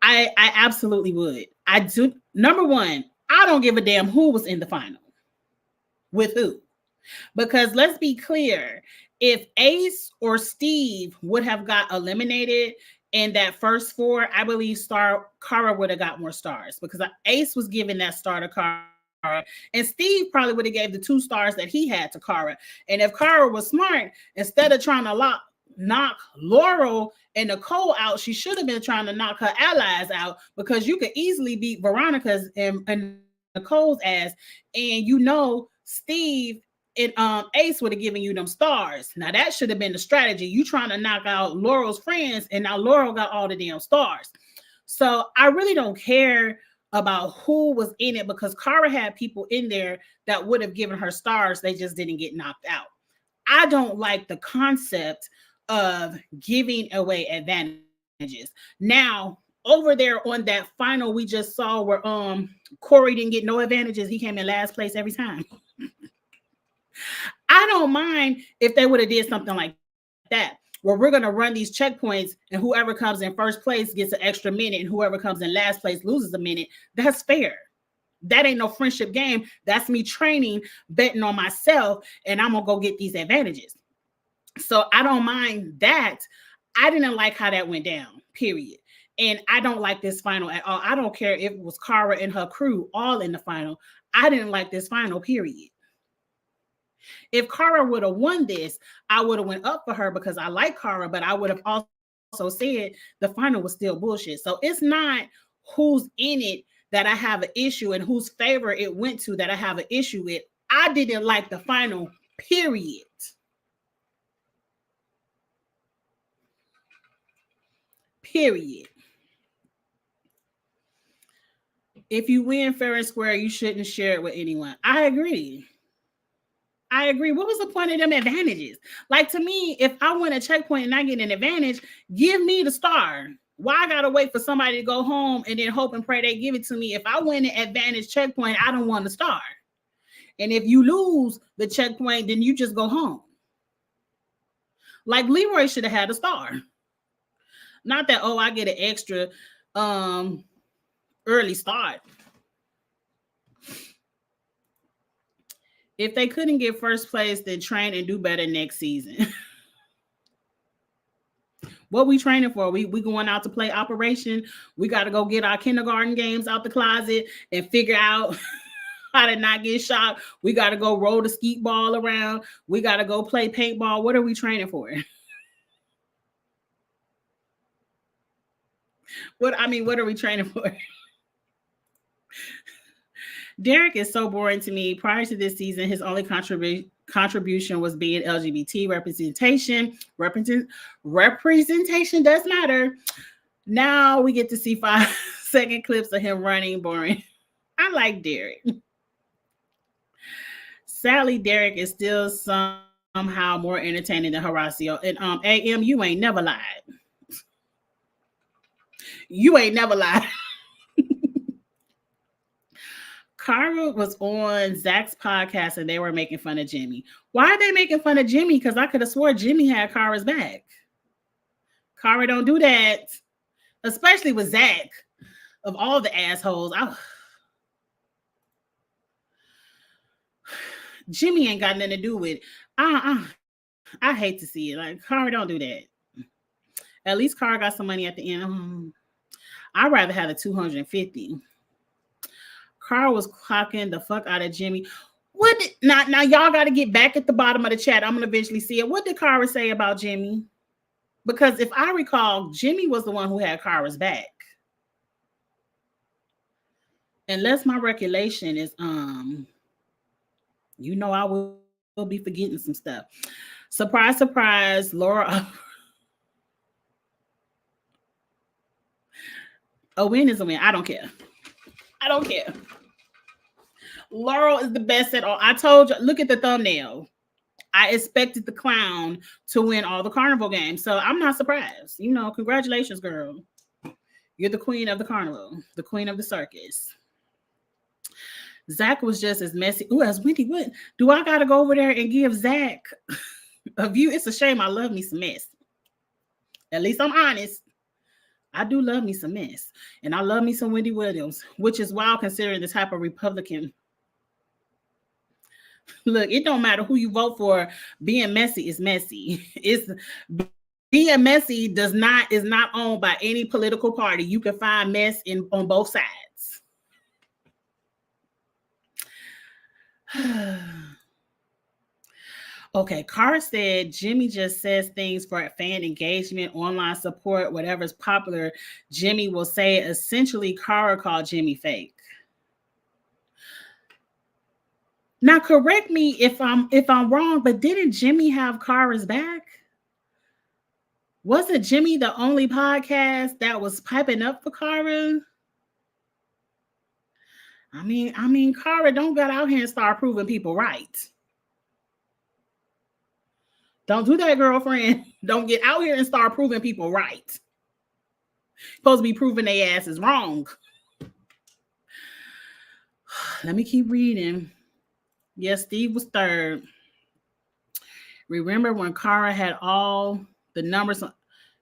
I absolutely would. I do. Number one, I don't give a damn who was in the final with who. Because let's be clear, if Ace or Steve would have got eliminated in that first four, I believe Kara would have got more stars because Ace was giving that star to Kara, and Steve probably would have gave the 2 stars that he had to Kara. And if Kara was smart, instead of trying to knock Laurel and Nicole out, she should have been trying to knock her allies out because you could easily beat Veronica's and Nicole's ass, and Steve and Ace would have given you them stars. Now that should have been the strategy. You trying to knock out Laurel's friends, and now Laurel got all the damn stars. So I really don't care about who was in it because Kara had people in there that would have given her stars. They just didn't get knocked out. I don't like the concept of giving away advantages. Now, over there on that final we just saw where Corey didn't get no advantages. He came in last place every time. I don't mind if they would have did something like that, where we're going to run these checkpoints and whoever comes in first place gets an extra minute and whoever comes in last place loses a minute. That's fair. That ain't no friendship game. That's me training, betting on myself, and I'm going to go get these advantages. So I don't mind that. I didn't like how that went down, period. And I don't like this final at all. I don't care if it was Kara and her crew all in the final. I didn't like this final, period. If Kara would have won this, I would have went up for her because I like Kara, but I would have also said the final was still bullshit. So it's not who's in it that I have an issue and whose favor it went to that I have an issue with. I didn't like the final, period. Period. If you win fair and square, you shouldn't share it with anyone. I agree. What was the point of them advantages? Like, to me, if I win a checkpoint and I get an advantage, give me the star. Why I gotta wait for somebody to go home and then hope and pray they give it to me? If I win an advantage checkpoint, I don't want the star. And if you lose the checkpoint, then you just go home. Like Leroy should have had a star. Not that, I get an extra early start. If they couldn't get first place, then train and do better next season. What we training for? We going out to play Operation. We got to go get our kindergarten games out the closet and figure out how to not get shot. We got to go roll the skeet ball around. We got to go play paintball. What are we training for? What are we training for? Derek is so boring to me. Prior to this season, his only contribution was being LGBT representation. Representation does matter. Now we get to see 5-second clips of him running. Boring. I like Derek. Sadly, Derek is still somehow more entertaining than Horacio. And AM, you ain't never lied. You ain't never lied. Kara was on Zach's podcast and they were making fun of Jimmy. Why are they making fun of Jimmy? Because I could have swore Jimmy had Kara's back. Kara don't do that. Especially with Zach. Of all the assholes. Jimmy ain't got nothing to do with it. I hate to see it. Like, Kara, don't do that. At least Cara got some money at the end. I'd rather have the 250. Cara was clocking the fuck out of Jimmy. What did, now y'all got to get back at the bottom of the chat. I'm gonna eventually see it. What did Cara say about Jimmy? Because if I recall, Jimmy was the one who had Cara's back. Unless my recollection is you know, I will be forgetting some stuff. Surprise, surprise, Laura. A win is a win. I don't care. I don't care. Laurel is the best at all. I told you, look at the thumbnail. I expected the clown to win all the carnival games. So I'm not surprised. You know, congratulations, girl. You're the queen of the carnival, the queen of the circus. Zach was just as messy. Ooh, as Wendy, what? Do I got to go over there and give Zach a view? It's a shame. I love me some mess. At least I'm honest. I do love me some mess. And I love me some Wendy Williams, which is wild considering the type of Republican. Look, it don't matter who you vote for. Being messy is messy. It's being messy is not owned by any political party. You can find mess on both sides. Okay, Cara said Jimmy just says things for fan engagement, online support, whatever's popular. Jimmy will say essentially Cara called Jimmy fake. Now correct me if I'm wrong, but didn't Jimmy have Cara's back? Wasn't Jimmy the only podcast that was piping up for Cara? I mean, Cara don't get out here and start proving people right. Don't do that, girlfriend. Don't get out here and start proving people right. Supposed to be proving their ass is wrong. Let me keep reading. Yes, Steve was third. Remember when Cara had all the numbers,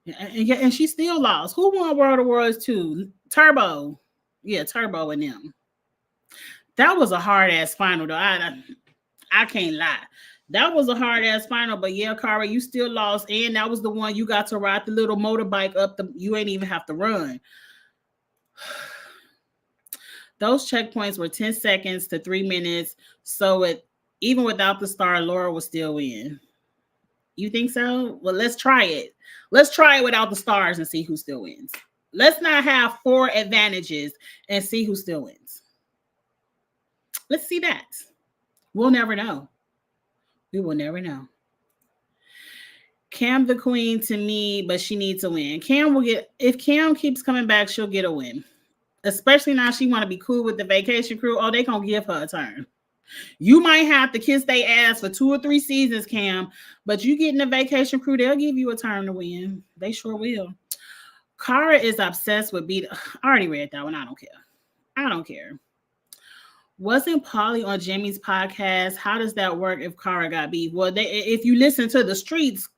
and she still lost. Who won World of Worlds 2? Turbo. Yeah, Turbo and them. That was a hard-ass final, though. I can't lie. That was a hard-ass final, but yeah, Cara, you still lost, and that was the one you got to ride the little motorbike up. You ain't even have to run. Those checkpoints were 10 seconds to 3 minutes, so even without the star, Laura will still win. You think so? Well, let's try it. Let's try it without the stars and see who still wins. Let's not have 4 advantages and see who still wins. Let's see that. We'll never know. We will never know. Cam the queen to me, but she needs a win. If Cam keeps coming back, she'll get a win. Especially now she want to be cool with the vacation crew. Oh, they gonna give her a turn. You might have to kiss their ass for 2 or 3 seasons, Cam, but you get in the vacation crew, they'll give you a turn to win. They sure will. Cara is obsessed with I already read that one. I don't care. I don't care. Wasn't Pauly on Jimmy's podcast? How does that work if Cara got beef? Well, if you listen to the streets,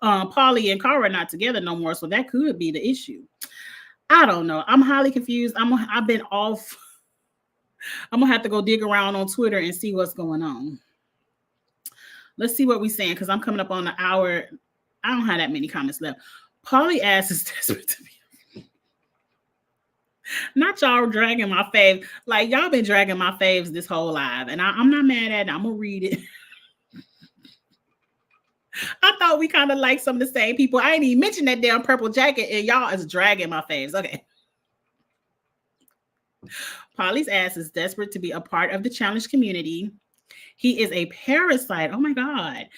Pauly and Cara are not together no more, so that could be the issue. I don't know. I'm highly confused. I've been off. I'm gonna have to go dig around on Twitter and see what's going on. Let's see what we're saying because I'm coming up on an hour. I don't have that many comments left. Pauly ass is desperate to be. Not y'all dragging my fave. Like y'all been dragging my faves this whole live, and I'm not mad at it. I'm gonna read it. I thought we kind of like some of the same people. I ain't even mentioned that damn purple jacket, and y'all is dragging my faves. Okay. Pauly's ass is desperate to be a part of the challenge community. He is a parasite. Oh my God.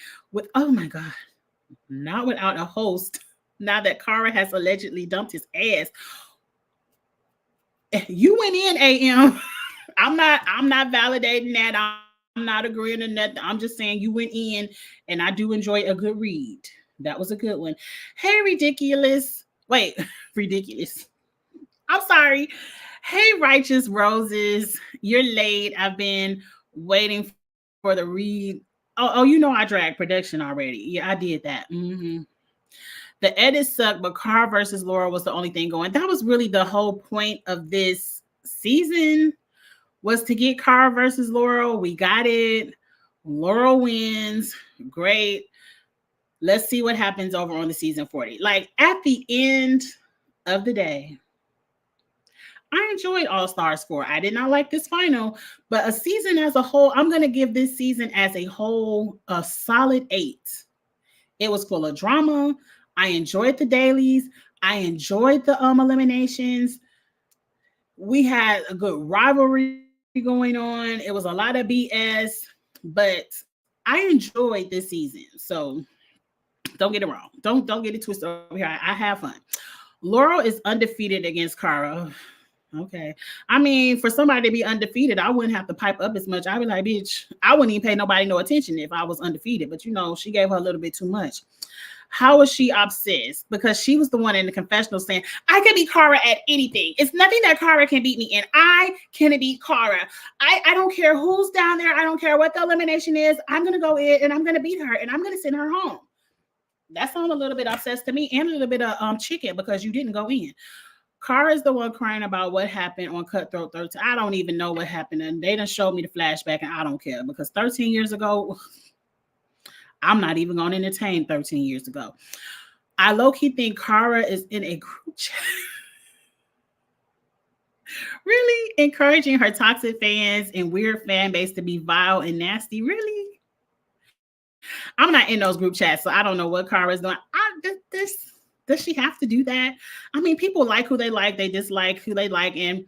Not without a host. Now that Cara has allegedly dumped his ass. You went in, AM. I'm not validating that. I'm not agreeing to nothing. I'm just saying you went in, and I do enjoy a good read. That was a good one. Hey, ridiculous. Wait, ridiculous. I'm sorry. Hey, righteous roses. You're late. I've been waiting for the read. Oh, you know I dragged production already. Yeah, I did that. Mm-hmm. The edits sucked, but Cara versus Laura was the only thing going. That was really the whole point of this season, was to get Cara versus Laura. We got it. Laura wins. Great. Let's see what happens over on the season 40. Like at the end of the day, I enjoyed All Stars 4. I did not like this final, but a season as a whole, I'm going to give this season as a whole a solid 8. It was full of drama. I enjoyed the dailies. I enjoyed the eliminations. We had a good rivalry going on. It was a lot of BS, but I enjoyed this season. So don't get it wrong. Don't get it twisted over here. I have fun. Laurel is undefeated against Cara. Okay. I mean, for somebody to be undefeated, I wouldn't have to pipe up as much. I'd be like, bitch, I wouldn't even pay nobody no attention if I was undefeated. But she gave her a little bit too much. How was she obsessed? Because she was the one in the confessional saying, I can beat Cara at anything. It's nothing that Cara can beat me in. I can beat Cara. I don't care who's down there. I don't care what the elimination is. I'm going to go in and I'm going to beat her and I'm going to send her home. That sounds a little bit obsessed to me and a little bit of chicken because you didn't go in. Cara is the one crying about what happened on Cutthroat 13. I don't even know what happened. And they done showed me the flashback and I don't care because 13 years ago, I'm not even going to entertain 13 years ago. I low-key think Cara is in a group chat. Really? Encouraging her toxic fans and weird fan base to be vile and nasty? Really? I'm not in those group chats, so I don't know what Cara is doing. Does she have to do that? I mean, people like who they like. They dislike who they like. And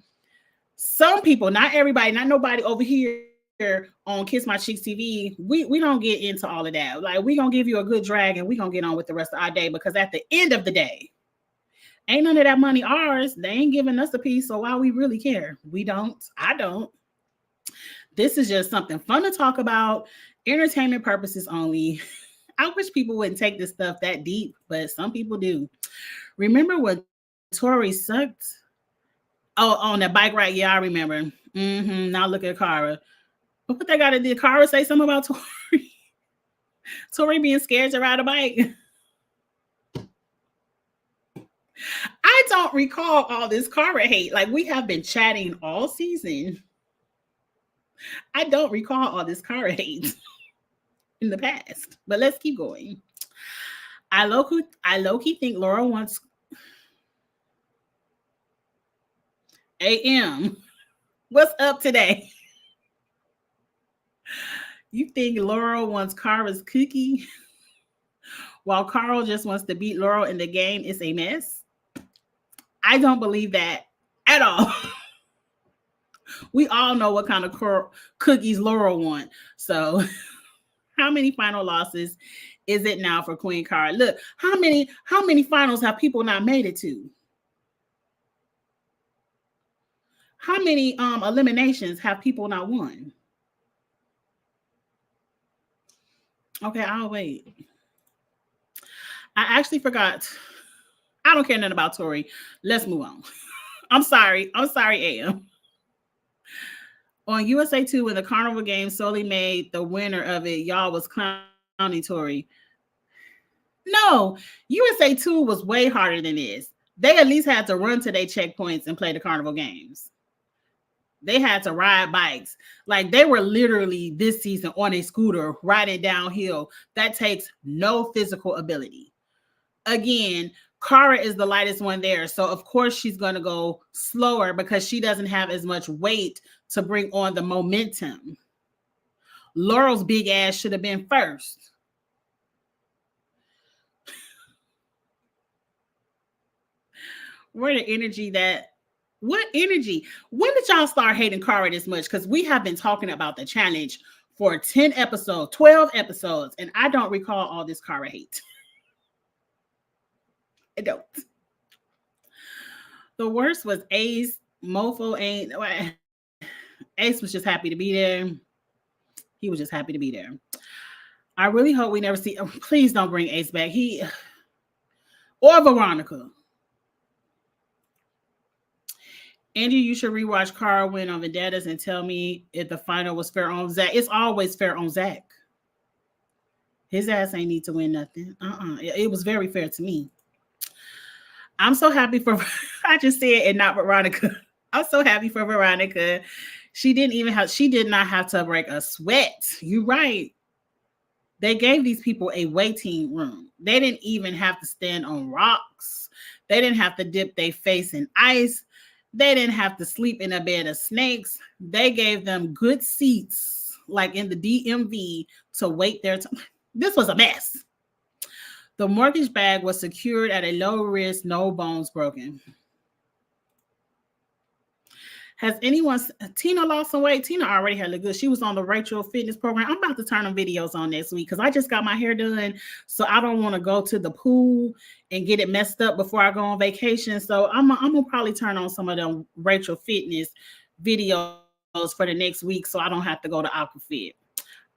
some people, not everybody, not nobody over here on Kiss My Cheeks TV, we don't get into all of that. Like, we gonna give you a good drag and we gonna get on with the rest of our day because at the end of the day, ain't none of that money ours. They ain't giving us a piece, so why we really care? We don't. I don't. This is just something fun to talk about, entertainment purposes only. I wish people wouldn't take this stuff that deep, but some people do. Remember when Tori sucked? Oh, on that bike ride? Yeah, I remember. Now look at Cara. But what they got to do? Cara say something about Tori? Tori being scared to ride a bike? I don't recall all this Cara hate. Like, we have been chatting all season. I don't recall all this Cara hate in the past. But let's keep going. I low-key think Laura wants AM. What's up today? You think Laurel wants Cara's cookie while Carl just wants to beat Laurel in the game? It's a mess. I don't believe that at all. We all know what kind of cookies Laurel want. So how many final losses is it now for Queen Cara? Look, how many finals have people not made it to? How many eliminations have people not won? Okay, I'll wait. I actually forgot. I don't care nothing about Tori. Let's move on. I'm sorry, AM. On USA 2, when the Carnival game solely made the winner of it, y'all was clowning Tori. No, USA 2 was way harder than this. They at least had to run to their checkpoints and play the Carnival games. They had to ride bikes. Like, they were literally this season on a scooter riding downhill. That takes no physical ability. Again, Cara is the lightest one there. So, of course, she's going to go slower because she doesn't have as much weight to bring on the momentum. Laurel's big ass should have been first. Where the energy that... What energy? When did y'all start hating Cara this much? Because we have been talking about the challenge for 10 episodes, 12 episodes, and I don't recall all this Cara hate. I don't. The worst was Ace. Mofo ain't... Ace was just happy to be there. He was just happy to be there. I really hope we never see... Please don't bring Ace back. Or Veronica. Angie, you should rewatch Cara win on Vendettas and tell me if the final was fair on Zach. It's always fair on Zach. His ass ain't need to win nothing. It was very fair to me. I'm so happy for... I just said it, not Veronica. I'm so happy for Veronica. She did not have to break a sweat. You're right. They gave these people a waiting room. They didn't even have to stand on rocks. They didn't have to dip their face in ice. They didn't have to sleep in a bed of snakes. They gave them good seats, like in the DMV, to wait their time. This was a mess. The mortgage bag was secured at a low risk, no bones broken. Has anyone, Tina lost some weight? Tina already had looked good. She was on the Rachel Fitness program. I'm about to turn them videos on next week because I just got my hair done. So I don't want to go to the pool and get it messed up before I go on vacation. So I'm going to probably turn on some of them Rachel Fitness videos for the next week so I don't have to go to Aquafit.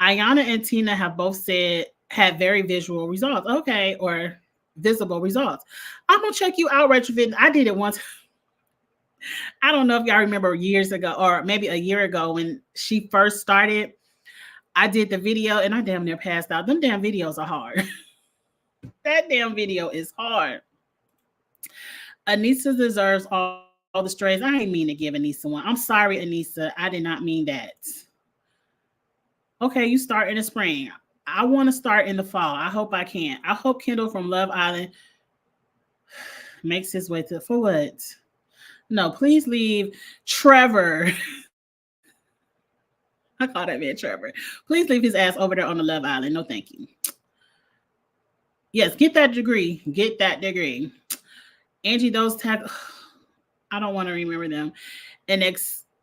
Ayana and Tina have both said had very visual results. Okay, or visible results. I'm going to check you out, Rachel Fitness. I did it once. I don't know if y'all remember years ago or maybe a year ago when she first started. I did the video and I damn near passed out. Them damn videos are hard. That damn video is hard. Anissa deserves all the strays. I ain't mean to give Anissa one. I'm sorry, Anissa. I did not mean that. Okay, you start in the spring. I want to start in the fall. I hope I can. I hope Kendall from Love Island makes his way to, for what? No, please leave Trevor. I call that man Trevor. Please leave his ass over there on the Love Island. No, thank you. Yes, get that degree. Get that degree. Angie, those tax, I don't want to remember them. And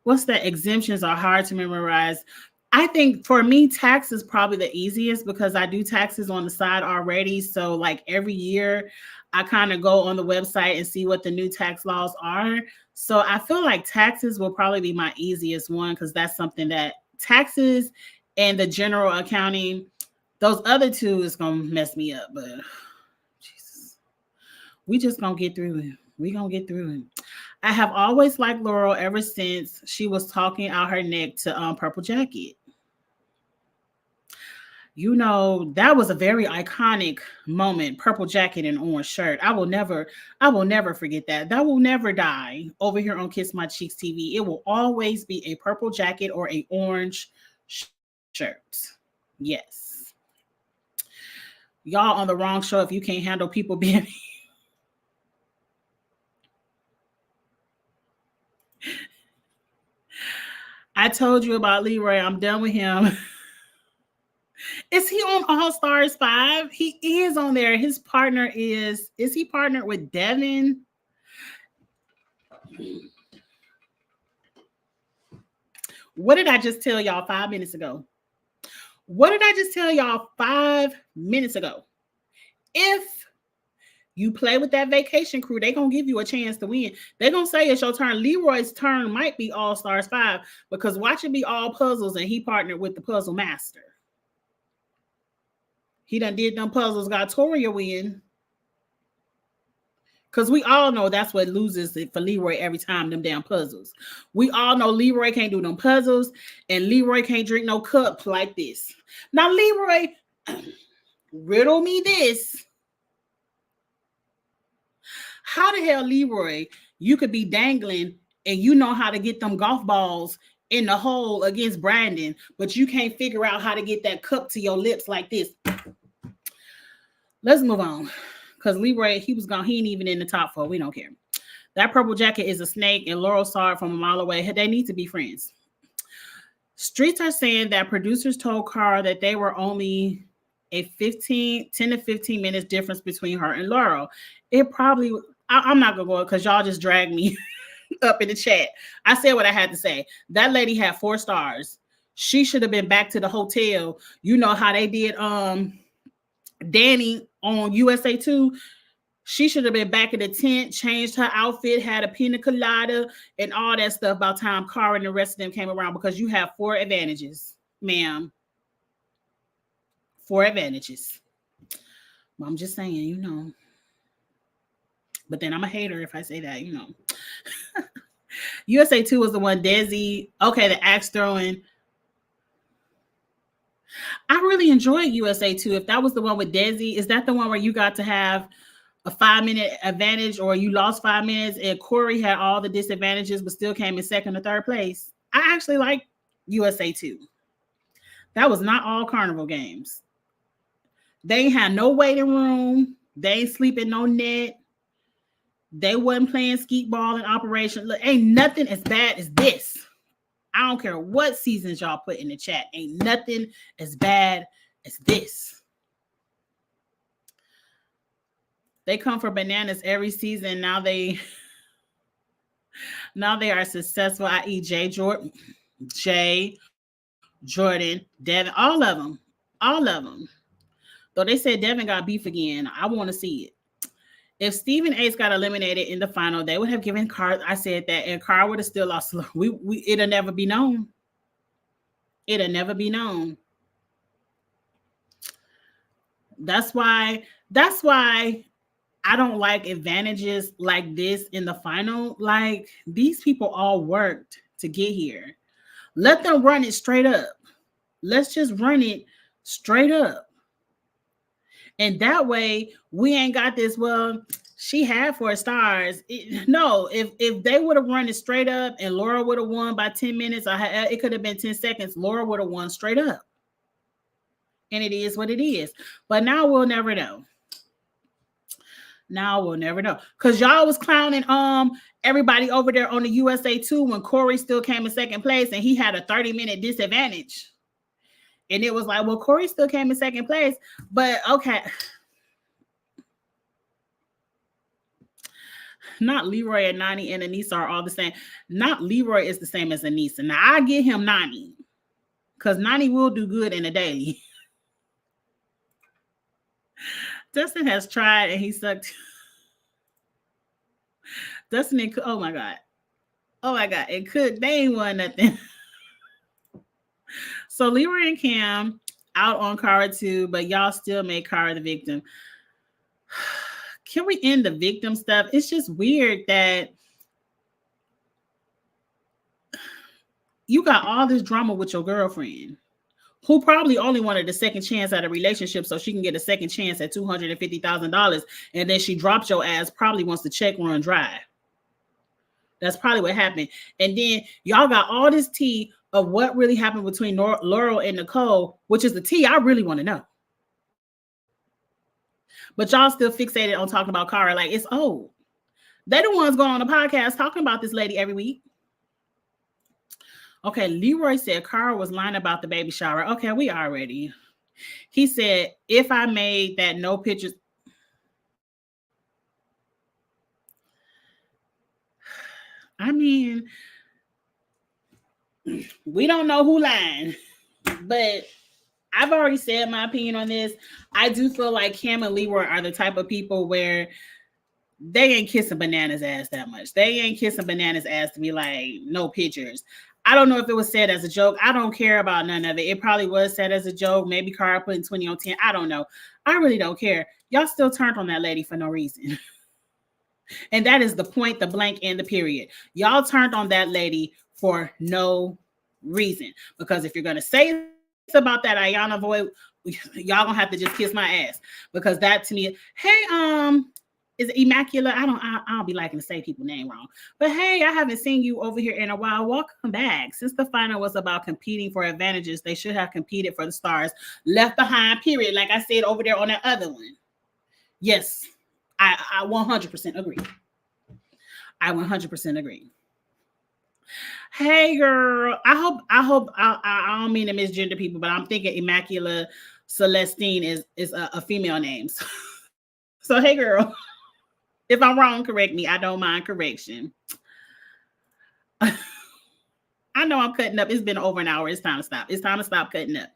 what's that? Exemptions are hard to memorize. I think for me, tax is probably the easiest because I do taxes on the side already. So like every year, I kind of go on the website and see what the new tax laws are. So I feel like taxes will probably be my easiest one because that's something that taxes and the general accounting, those other two is going to mess me up. But Jesus, we just going to get through it. We going to get through it. I have always liked Laurel ever since she was talking out her neck to Purple Jacket. You know, that was a very iconic moment. Purple jacket and orange shirt. I will never forget that. That will never die over here on Kiss My Cheeks TV. It will always be a purple jacket or a orange shirt. Yes. Y'all on the wrong show if you can't handle people being I told you about Leroy. I'm done with him. Is he on All Stars 5? He is on there. His partner is he partnered with Devin? What did I just tell y'all 5 minutes ago? What did I just tell y'all 5 minutes ago? If you play with that vacation crew, they're going to give you a chance to win. They're going to say it's your turn. Leroy's turn might be All Stars 5 because watch it be all puzzles and he partnered with the puzzle master. He done did them puzzles, got Toria win. Because we all know that's what loses it for Leroy every time, them damn puzzles. We all know Leroy can't do them puzzles and Leroy can't drink no cup like this. Now, Leroy, riddle me this. How the hell, Leroy, you could be dangling and you know how to get them golf balls in the hole against Brandon, but you can't figure out how to get that cup to your lips like this. Let's move on. Because Leroy, he was gone. He ain't even in the top 4. We don't care. That purple jacket is a snake, and Laurel saw it from a mile away. They need to be friends. Streets are saying that producers told Carl that they were only a 10 to 15 minutes difference between her and Laurel. It probably, I'm not going to go because y'all just dragged me up in the chat. I said what I had to say. That lady had 4 stars. She should have been back to the hotel. You know how they did Danny on USA 2. She should have been back in the tent, changed her outfit, had a pina colada, and all that stuff by the time Cara and the rest of them came around because you have 4 advantages, ma'am. 4 advantages. Well, I'm just saying, you know. But then I'm a hater if I say that, you know. USA 2 was the one Desi, okay, the axe throwing. I really enjoyed USA 2. If that was the one with Desi, is that the one where you got to have a 5-minute advantage or you lost 5 minutes and Corey had all the disadvantages but still came in second or third place? I actually like USA 2. That was not all carnival games. They ain't had no waiting room. They ain't sleeping no net. They wasn't playing skeet ball in operation. Look, ain't nothing as bad as this. I don't care what seasons y'all put in the chat. Ain't nothing as bad as this. They come for bananas every season. Now they are successful. I.e. Jay, Jordan, Devin, all of them. All of them. Though they said Devin got beef again. I want to see it. If Stephen Ace got eliminated in the final, they would have given Carr. I said that, and Carr would have still lost. It'll never be known. It'll never be known. That's why I don't like advantages like this in the final. Like, these people all worked to get here. Let them run it straight up. Let's just run it straight up. And that way, we ain't got this, well, she had 4 stars. No, if they would have run it straight up and Laura would have won by 10 minutes, it could have been 10 seconds, Laura would have won straight up. And it is what it is. But now we'll never know. Now we'll never know. Because y'all was clowning everybody over there on the USA 2 when Corey still came in second place and he had a 30-minute disadvantage. And it was like, well, Corey still came in second place, but okay. Not Leroy and Nany and Aneesa are all the same. Not Leroy is the same as Aneesa. Now, I give him Nany because Nany will do good in a daily. Dustin has tried and he sucked. Dustin and oh my God. And Cook, they ain't won nothing. So Leroy and Cam out on Cara too, but y'all still made Cara the victim. Can we end the victim stuff? It's just weird that you got all this drama with your girlfriend who probably only wanted a second chance at a relationship so she can get a second chance at $250,000. And then she dropped your ass, probably wants the check run dry. That's probably what happened. And then y'all got all this tea of what really happened between Laurel and Nicole, which is the tea I really want to know. But y'all still fixated on talking about Cara like it's old. They're the ones going on the podcast talking about this lady every week. Okay, Leroy said Cara was lying about the baby shower. Okay, we already. He said, if I made that no pictures. I mean, we don't know who lying, but I've already said my opinion on this. I do feel like Cam and Leroy are the type of people where they ain't kissing Bananas ass that much. They ain't kissing Bananas ass to be like, no pictures. I don't know if it was said as a joke. I don't care about none of it. It probably was said as a joke. Maybe Cara putting 20 on 10. I don't know. I really don't care. Y'all still turned on that lady for no reason. And that is the point, the blank, and the period. Y'all turned on that lady for no reason. Because if you're going to say about that Ayana Voigt, y'all gonna have to just kiss my ass. Because that to me, hey, is it Immaculate? I'll be liking to say people's name wrong. But hey, I haven't seen you over here in a while. Welcome back. Since the final was about competing for advantages, they should have competed for the stars left behind, period. Like I said over there on that other one. Yes, I 100% agree. I 100% agree. Hey girl, I hope I don't mean to misgender people, but I'm thinking Immaculate Celestine is a female name. So hey girl, if I'm wrong, correct me. I don't mind correction. I know I'm cutting up. It's been over an hour. It's time to stop. It's time to stop cutting up.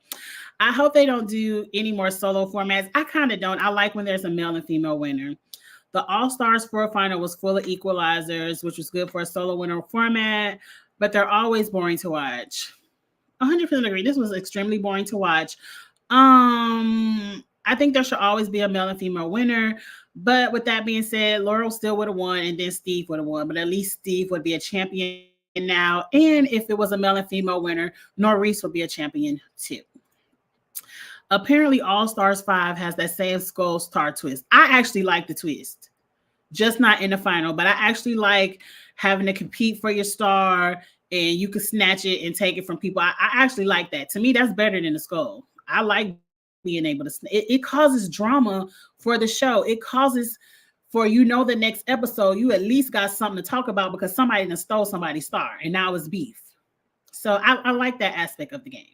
I hope they don't do any more solo formats. I kind of don't. I like when there's a male and female winner. The All-Stars 4 final was full of equalizers, which was good for a solo winner format, but they're always boring to watch. 100% agree. This was extremely boring to watch. I think there should always be a male and female winner. But with that being said, Laurel still would have won, and then Steve would have won. But at least Steve would be a champion now. And if it was a male and female winner, Norris would be a champion too. Apparently, All-Stars 5 has that same skull star twist. I actually like the twist. Just not in the final, but I actually like having to compete for your star and you can snatch it and take it from people. I actually like that. To me, that's better than the skull. I like being able to, it causes drama for the show. It causes for, the next episode, you at least got something to talk about because somebody done stole somebody's star and now it's beef. So I like that aspect of the game.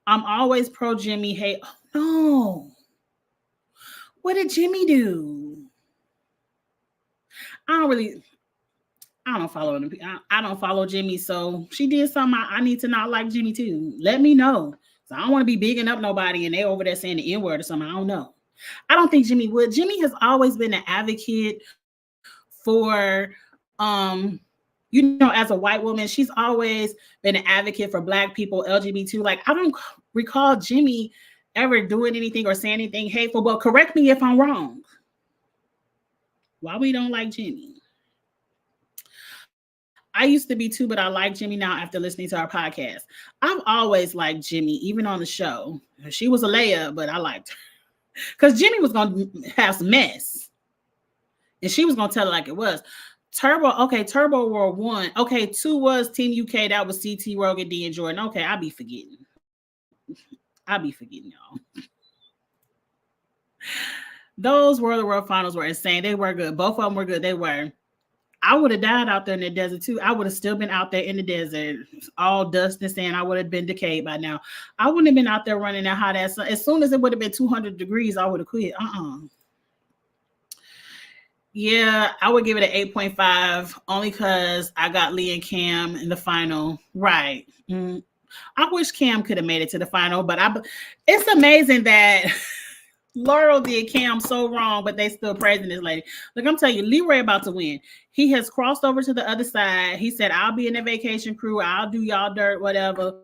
I'm always pro Jimmy. Hey, oh no. What did Jimmy do? I don't follow him. I don't follow Jimmy. So she did something I need to not like Jimmy too. Let me know. So I don't want to be bigging up nobody and they over there saying the N-word or something. I don't know. I don't think Jimmy would. Jimmy has always been an advocate for, as a white woman, she's always been an advocate for Black people, LGBT. Like, I don't recall Jimmy ever doing anything or saying anything hateful, but correct me if I'm wrong. Why we don't like Jimmy? I used to be too, but I like Jimmy now after listening to our podcast. I've always liked Jimmy, even on the show. She was a layup, but I liked her. Because Jimmy was going to have some mess. And she was going to tell it like it was. Turbo World 1. Okay, 2 was Team UK. That was CT, Rogan, D, and Jordan. Okay, I'll be forgetting, y'all. Those World of the World finals were insane. They were good. Both of them were good. They were. I would have died out there in the desert too. I would have still been out there in the desert, all dust and sand. I would have been decayed by now. I wouldn't have been out there running that hot ass sun. As soon as it would have been 200 degrees, I would have quit. Yeah, I would give it an 8.5 only because I got Lee and Cam in the final. Right. I wish Cam could have made it to the final, but it's amazing that Laurel did Cam so wrong, but they still praising this lady. Look, I'm telling you, Leroy about to win. He has crossed over to the other side. He said, I'll be in the vacation crew. I'll do y'all dirt, whatever.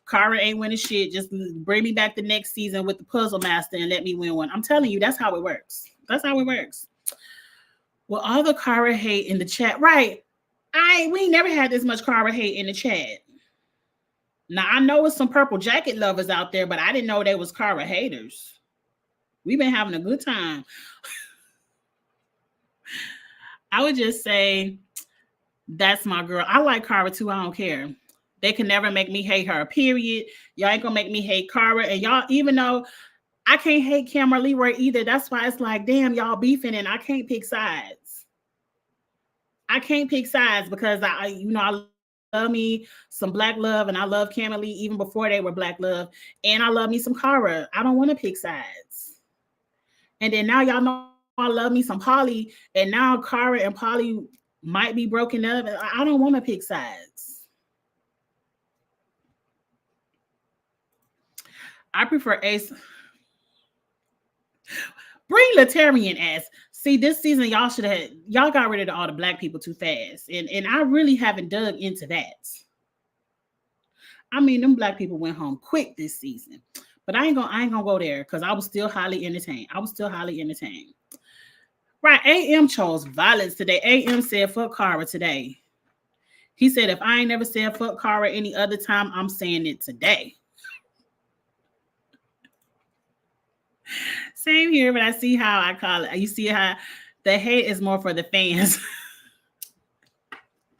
Cara ain't winning shit. Just bring me back the next season with the Puzzle Master and let me win one. I'm telling you, that's how it works. That's how it works. Well, all the Cara hate in the chat. Right. We never had this much Cara hate in the chat. Now, I know it's some purple jacket lovers out there, but I didn't know they was Cara haters. We've been having a good time. I would just say that's my girl. I like Cara too. I don't care. They can never make me hate her, period. Y'all ain't gonna make me hate Cara. And y'all, even though I can't hate Cam or Leroy either, that's why it's like, damn, y'all beefing and I can't pick sides. I can't pick sides because I love me some Black love and I love Cam and Lee even before they were Black love. And I love me some Cara. I don't want to pick sides. And then now y'all know I love me some Polly, and now Cara and Polly might be broken up. I don't want to pick sides. I prefer Ace. Bring Latarian ass. See, this season y'all got rid of all the Black people too fast, and I really haven't dug into that. I mean, them Black people went home quick this season. But I ain't gonna go there because I was still highly entertained. Right, AM chose violence today. AM said fuck Cara today. He said if I ain't never said fuck Cara any other time, I'm saying it today. Same here, but I see how I call it. You see how the hate is more for the fans.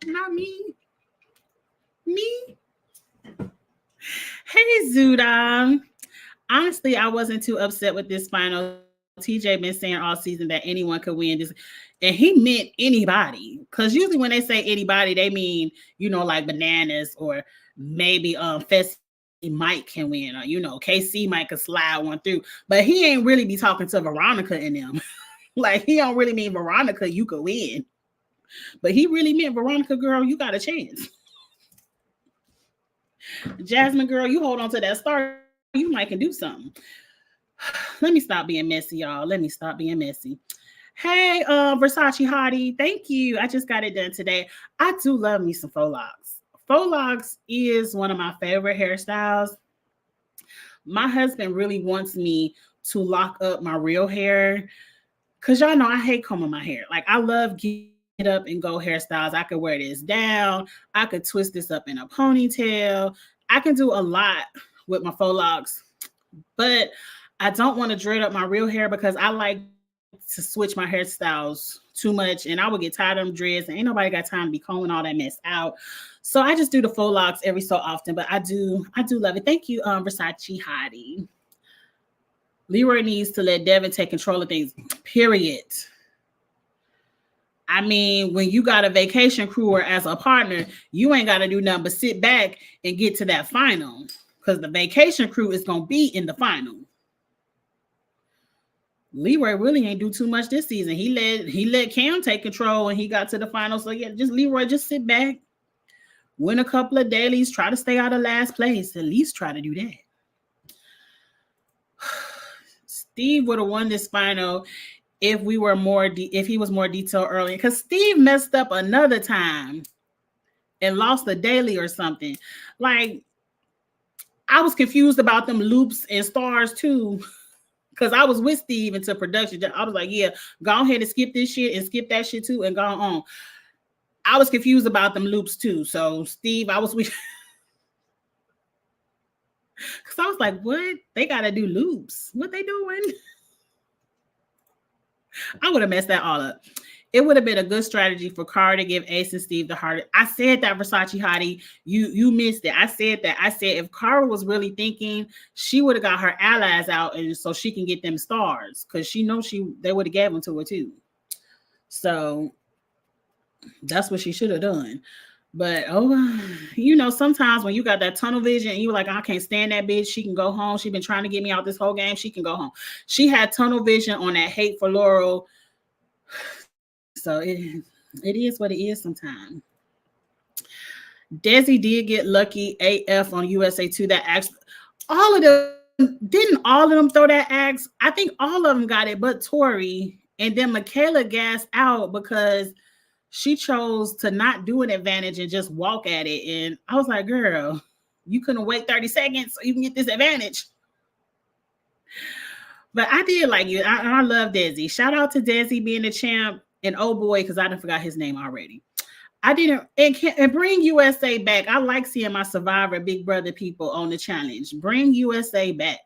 Not me. Me? Hey, Zuda. Honestly, I wasn't too upset with this final. TJ been saying all season that anyone could win this, and he meant anybody. Because usually when they say anybody, they mean, like Bananas or maybe Fessy Mike can win, or KC Mike could slide one through. But he ain't really be talking to Veronica and them. Like, he don't really mean Veronica, you could win. But he really meant Veronica, girl, you got a chance. Jasmine, girl, you hold on to that star. You might can do something. Let me stop being messy, y'all. Let me stop being messy. Hey, Versace Hottie, thank you. I just got it done today. I do love me some faux locks. Faux locks is one of my favorite hairstyles. My husband really wants me to lock up my real hair because y'all know I hate combing my hair. Like, I love get up and go hairstyles. I could wear this down. I could twist this up in a ponytail. I can do a lot with my faux locks, but I don't want to dread up my real hair because I like to switch my hairstyles too much, and I would get tired of them dreads, and ain't nobody got time to be combing all that mess out. So I just do the faux locks every so often, but I do love it. Thank you, Versace Hottie. Leroy needs to let Devin take control of things, period. I mean, when you got a vacation crewer as a partner, you ain't got to do nothing but sit back and get to that final, because the vacation crew is going to be in the final. Leroy really ain't do too much this season. He let Cam take control and he got to the final. So yeah, just Leroy, just sit back, win a couple of dailies, try to stay out of last place. At least try to do that. Steve would have won this final if he was more detailed earlier, because Steve messed up another time and lost a daily or something. Like, I was confused about them loops and stars too, because I was with Steve into production. I was like, yeah, go ahead and skip this shit and skip that shit too and go on. I was confused about them loops too. So Steve, I was with, because I was like, what? They got to do loops. What they doing? I would have messed that all up. It would have been a good strategy for Cara to give Ace and Steve the harder. I said that, Versace Hottie. You missed it. I said that. I said if Cara was really thinking, she would have got her allies out and so she can get them stars, because she knows they would have gave them to her too. So that's what she should have done. But sometimes when you got that tunnel vision and you're like, I can't stand that bitch, she can go home. She's been trying to get me out this whole game. She can go home. She had tunnel vision on that hate for Laurel. So it is what it is sometimes. Desi did get lucky AF on USA 2. That axe, all of them, didn't all of them throw that axe? I think all of them got it, but Tori. And then Michaela gassed out because she chose to not do an advantage and just walk at it. And I was like, girl, you couldn't wait 30 seconds so you can get this advantage. But I did like you. I love Desi. Shout out to Desi being the champ. And oh boy, because I done forgot his name already. I didn't, and bring USA back. I like seeing my Survivor Big Brother people on the challenge. Bring USA back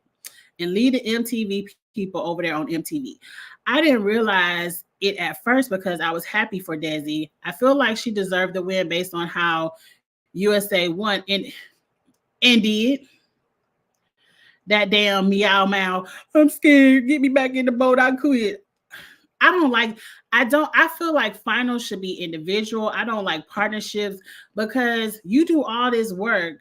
and lead the MTV people over there on MTV. I didn't realize it at first because I was happy for Desi. I feel like she deserved the win based on how USA won and did. That damn meow meow. I'm scared. Get me back in the boat. I quit. I feel like finals should be individual. I don't like partnerships because you do all this work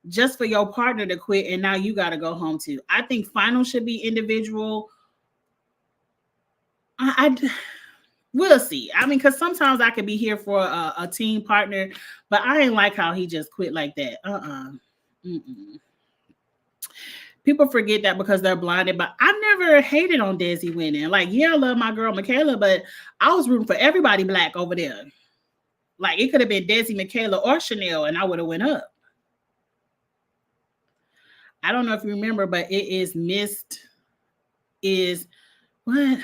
just for your partner to quit and now you got to go home too. I think finals should be individual. We'll see. I mean, because sometimes I could be here for a team partner, but I ain't like how he just quit like that. People forget that because they're blinded, but I've never hated on Desi winning. Like, yeah, I love my girl Michaela, but I was rooting for everybody black over there. Like, it could have been Desi, Michaela, or Chanel, and I would have went up. I don't know if you remember, but it is what?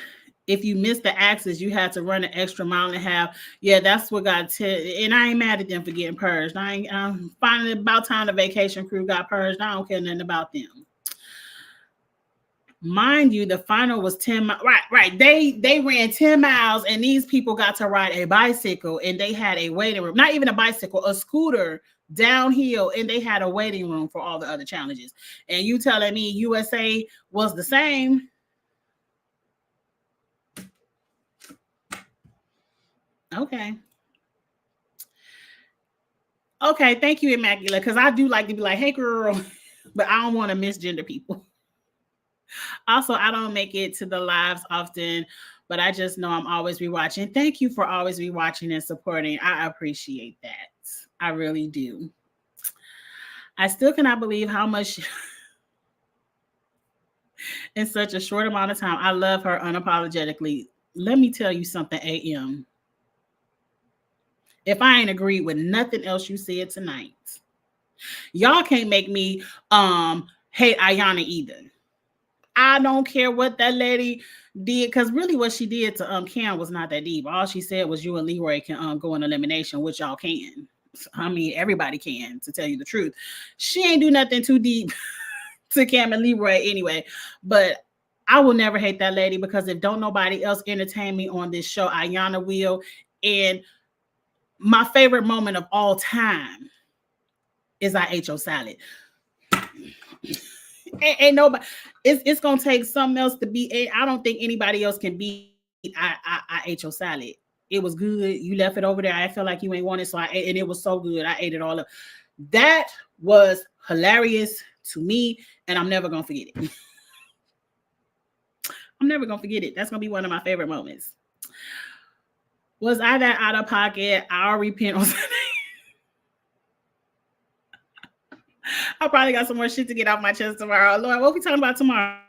If you missed the axis, you had to run an extra mile and a half. Yeah, that's what got and I ain't mad at them for getting purged. I'm finally about time the vacation crew got purged. I don't care nothing about them. Mind you, the final was 10 miles. Right. They ran 10 miles and these people got to ride a bicycle and they had a waiting room. Not even a bicycle, a scooter downhill, and they had a waiting room for all the other challenges. And you telling me USA was the same? Okay, thank you, Immaculate, because I do like to be like, hey, girl, but I don't want to misgender people. Also, I don't make it to the lives often, but I just know I'm always rewatching. Thank you for always rewatching and supporting. I appreciate that. I really do. I still cannot believe how much in such a short amount of time. I love her unapologetically. Let me tell you something, AM. If I ain't agreed with nothing else you said tonight, y'all can't make me hate Ayanna either. I don't care what that lady did, because really what she did to Cam was not that deep. All she said was you and Leroy can go in elimination, which y'all can. I mean, everybody can, to tell you the truth. She ain't do nothing too deep to Cam and Leroy anyway. But I will never hate that lady, because if don't nobody else entertain me on this show, Ayanna will. And my favorite moment of all time is I ate your salad. Ain't nobody. It's gonna take something else to beat. I don't think anybody else can beat. I ate your salad. It was good. You left it over there. I felt like you ain't want it, so I ate, and it was so good. I ate it all up. That was hilarious to me, and I'm never gonna forget it. I'm never gonna forget it. That's gonna be one of my favorite moments. Was I that out of pocket? I'll repent on Sunday. I probably got some more shit to get off my chest tomorrow. Lord, what we talking about tomorrow?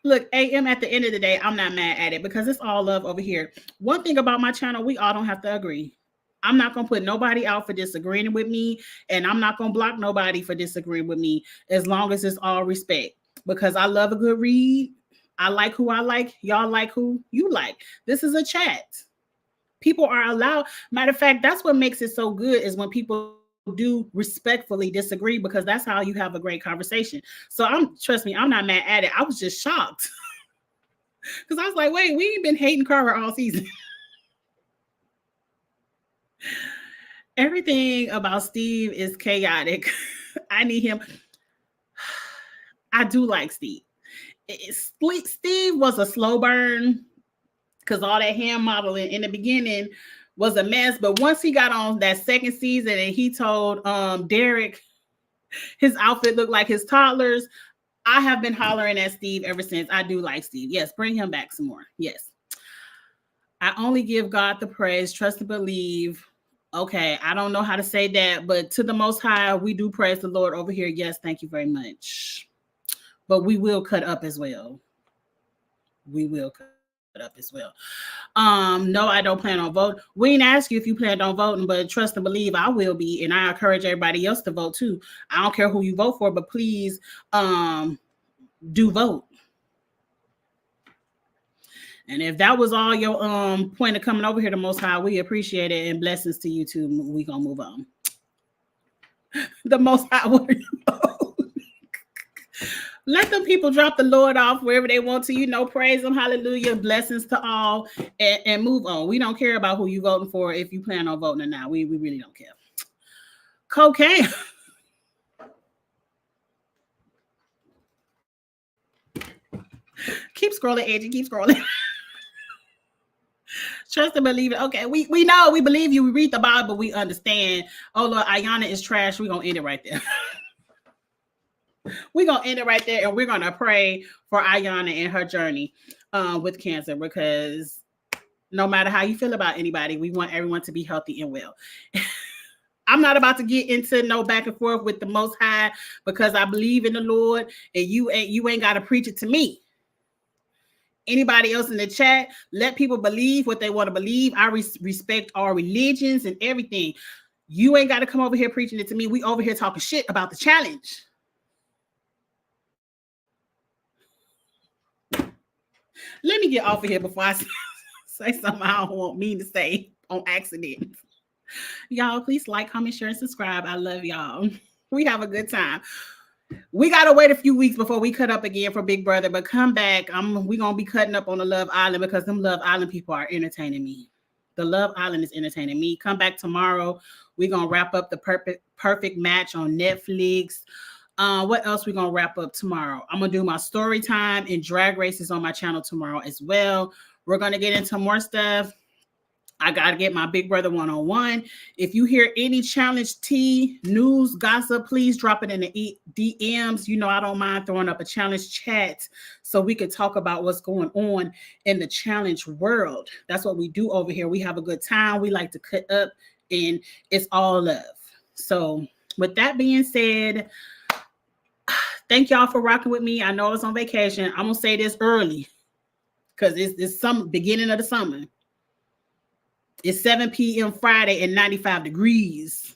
Look, AM at the end of the day, I'm not mad at it because it's all love over here. One thing about my channel, we all don't have to agree. I'm not going to put nobody out for disagreeing with me, and I'm not going to block nobody for disagreeing with me as long as it's all respect, because I love a good read. I like who I like. Y'all like who you like. This is a chat. People are allowed. Matter of fact, that's what makes it so good is when people do respectfully disagree, because that's how you have a great conversation. So trust me, I'm not mad at it. I was just shocked because I was like, wait, we ain't been hating Carver all season. Everything about Steve is chaotic. I need him. I do like Steve. Steve was a slow burn because all that hand modeling in the beginning was a mess. But once he got on that second season and he told Derek his outfit looked like his toddler's, I have been hollering at Steve ever since. I do like Steve. Yes, bring him back some more. Yes. I only give God the praise, trust and believe. Okay, I don't know how to say that, but to the Most High, we do praise the Lord over here. Yes, thank you very much. But we will cut up as well. We will cut up as well. No, I don't plan on voting. We didn't ask you if you planned on voting, but trust and believe I will be, and I encourage everybody else to vote too. I don't care who you vote for, but please do vote. And if that was all your point of coming over here, the Most High, we appreciate it, and blessings to you too. We gonna move on. The Most High, what are you? Let them people drop the Lord off wherever they want to, praise them, hallelujah, blessings to all, and move on. We don't care about who you voting for, if you plan on voting or not. We really don't care. Cocaine. Keep scrolling, Angie, keep scrolling. Trust and believe it. Okay, we know, we believe you. We read the Bible, we understand. Oh, Lord, Ayana is trash. We're going to end it right there. We're going to end it right there, and we're going to pray for Ayana and her journey with cancer, because no matter how you feel about anybody, we want everyone to be healthy and well. I'm not about to get into no back and forth with the Most High, because I believe in the Lord, and you ain't got to preach it to me. Anybody else in the chat, let people believe what they want to believe. I respect all religions and everything. You ain't got to come over here preaching it to me. We over here talking shit about the challenge. Let me get off of here before I say something I don't want me to say on accident. Y'all, please like, comment, share, and subscribe. I love y'all. We have a good time. We got to wait a few weeks before we cut up again for Big Brother, but come back. We're going to be cutting up on the Love Island, because them Love Island people are entertaining me. The Love Island is entertaining me. Come back tomorrow. We're going to wrap up the perfect match on Netflix. What else we going to wrap up tomorrow? I'm going to do my story time and drag races on my channel tomorrow as well. We're going to get into more stuff. I got to get my Big Brother 101. If you hear any challenge tea, news, gossip, please drop it in the DMs. I don't mind throwing up a challenge chat so we could talk about what's going on in the challenge world. That's what we do over here. We have a good time. We like to cut up, and it's all love. So with that being said, thank y'all for rocking with me. I know I was on vacation. I'm going to say this early because it's some beginning of the summer. It's 7 p.m. Friday and 95 degrees.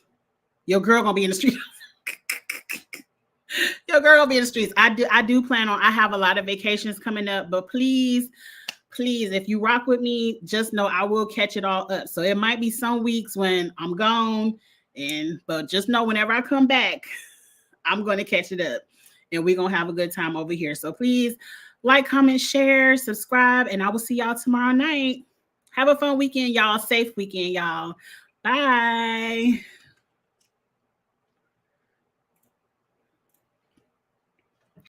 Your girl gonna be in the streets. Your girl gonna be in the streets. I do plan on, I have a lot of vacations coming up, but please, if you rock with me, just know I will catch it all up. So it might be some weeks when I'm gone, but just know whenever I come back, I'm gonna catch it up, and we're gonna have a good time over here. So please like, comment, share, subscribe, and I will see y'all tomorrow night. Have a fun weekend, y'all. Safe weekend, y'all. Bye.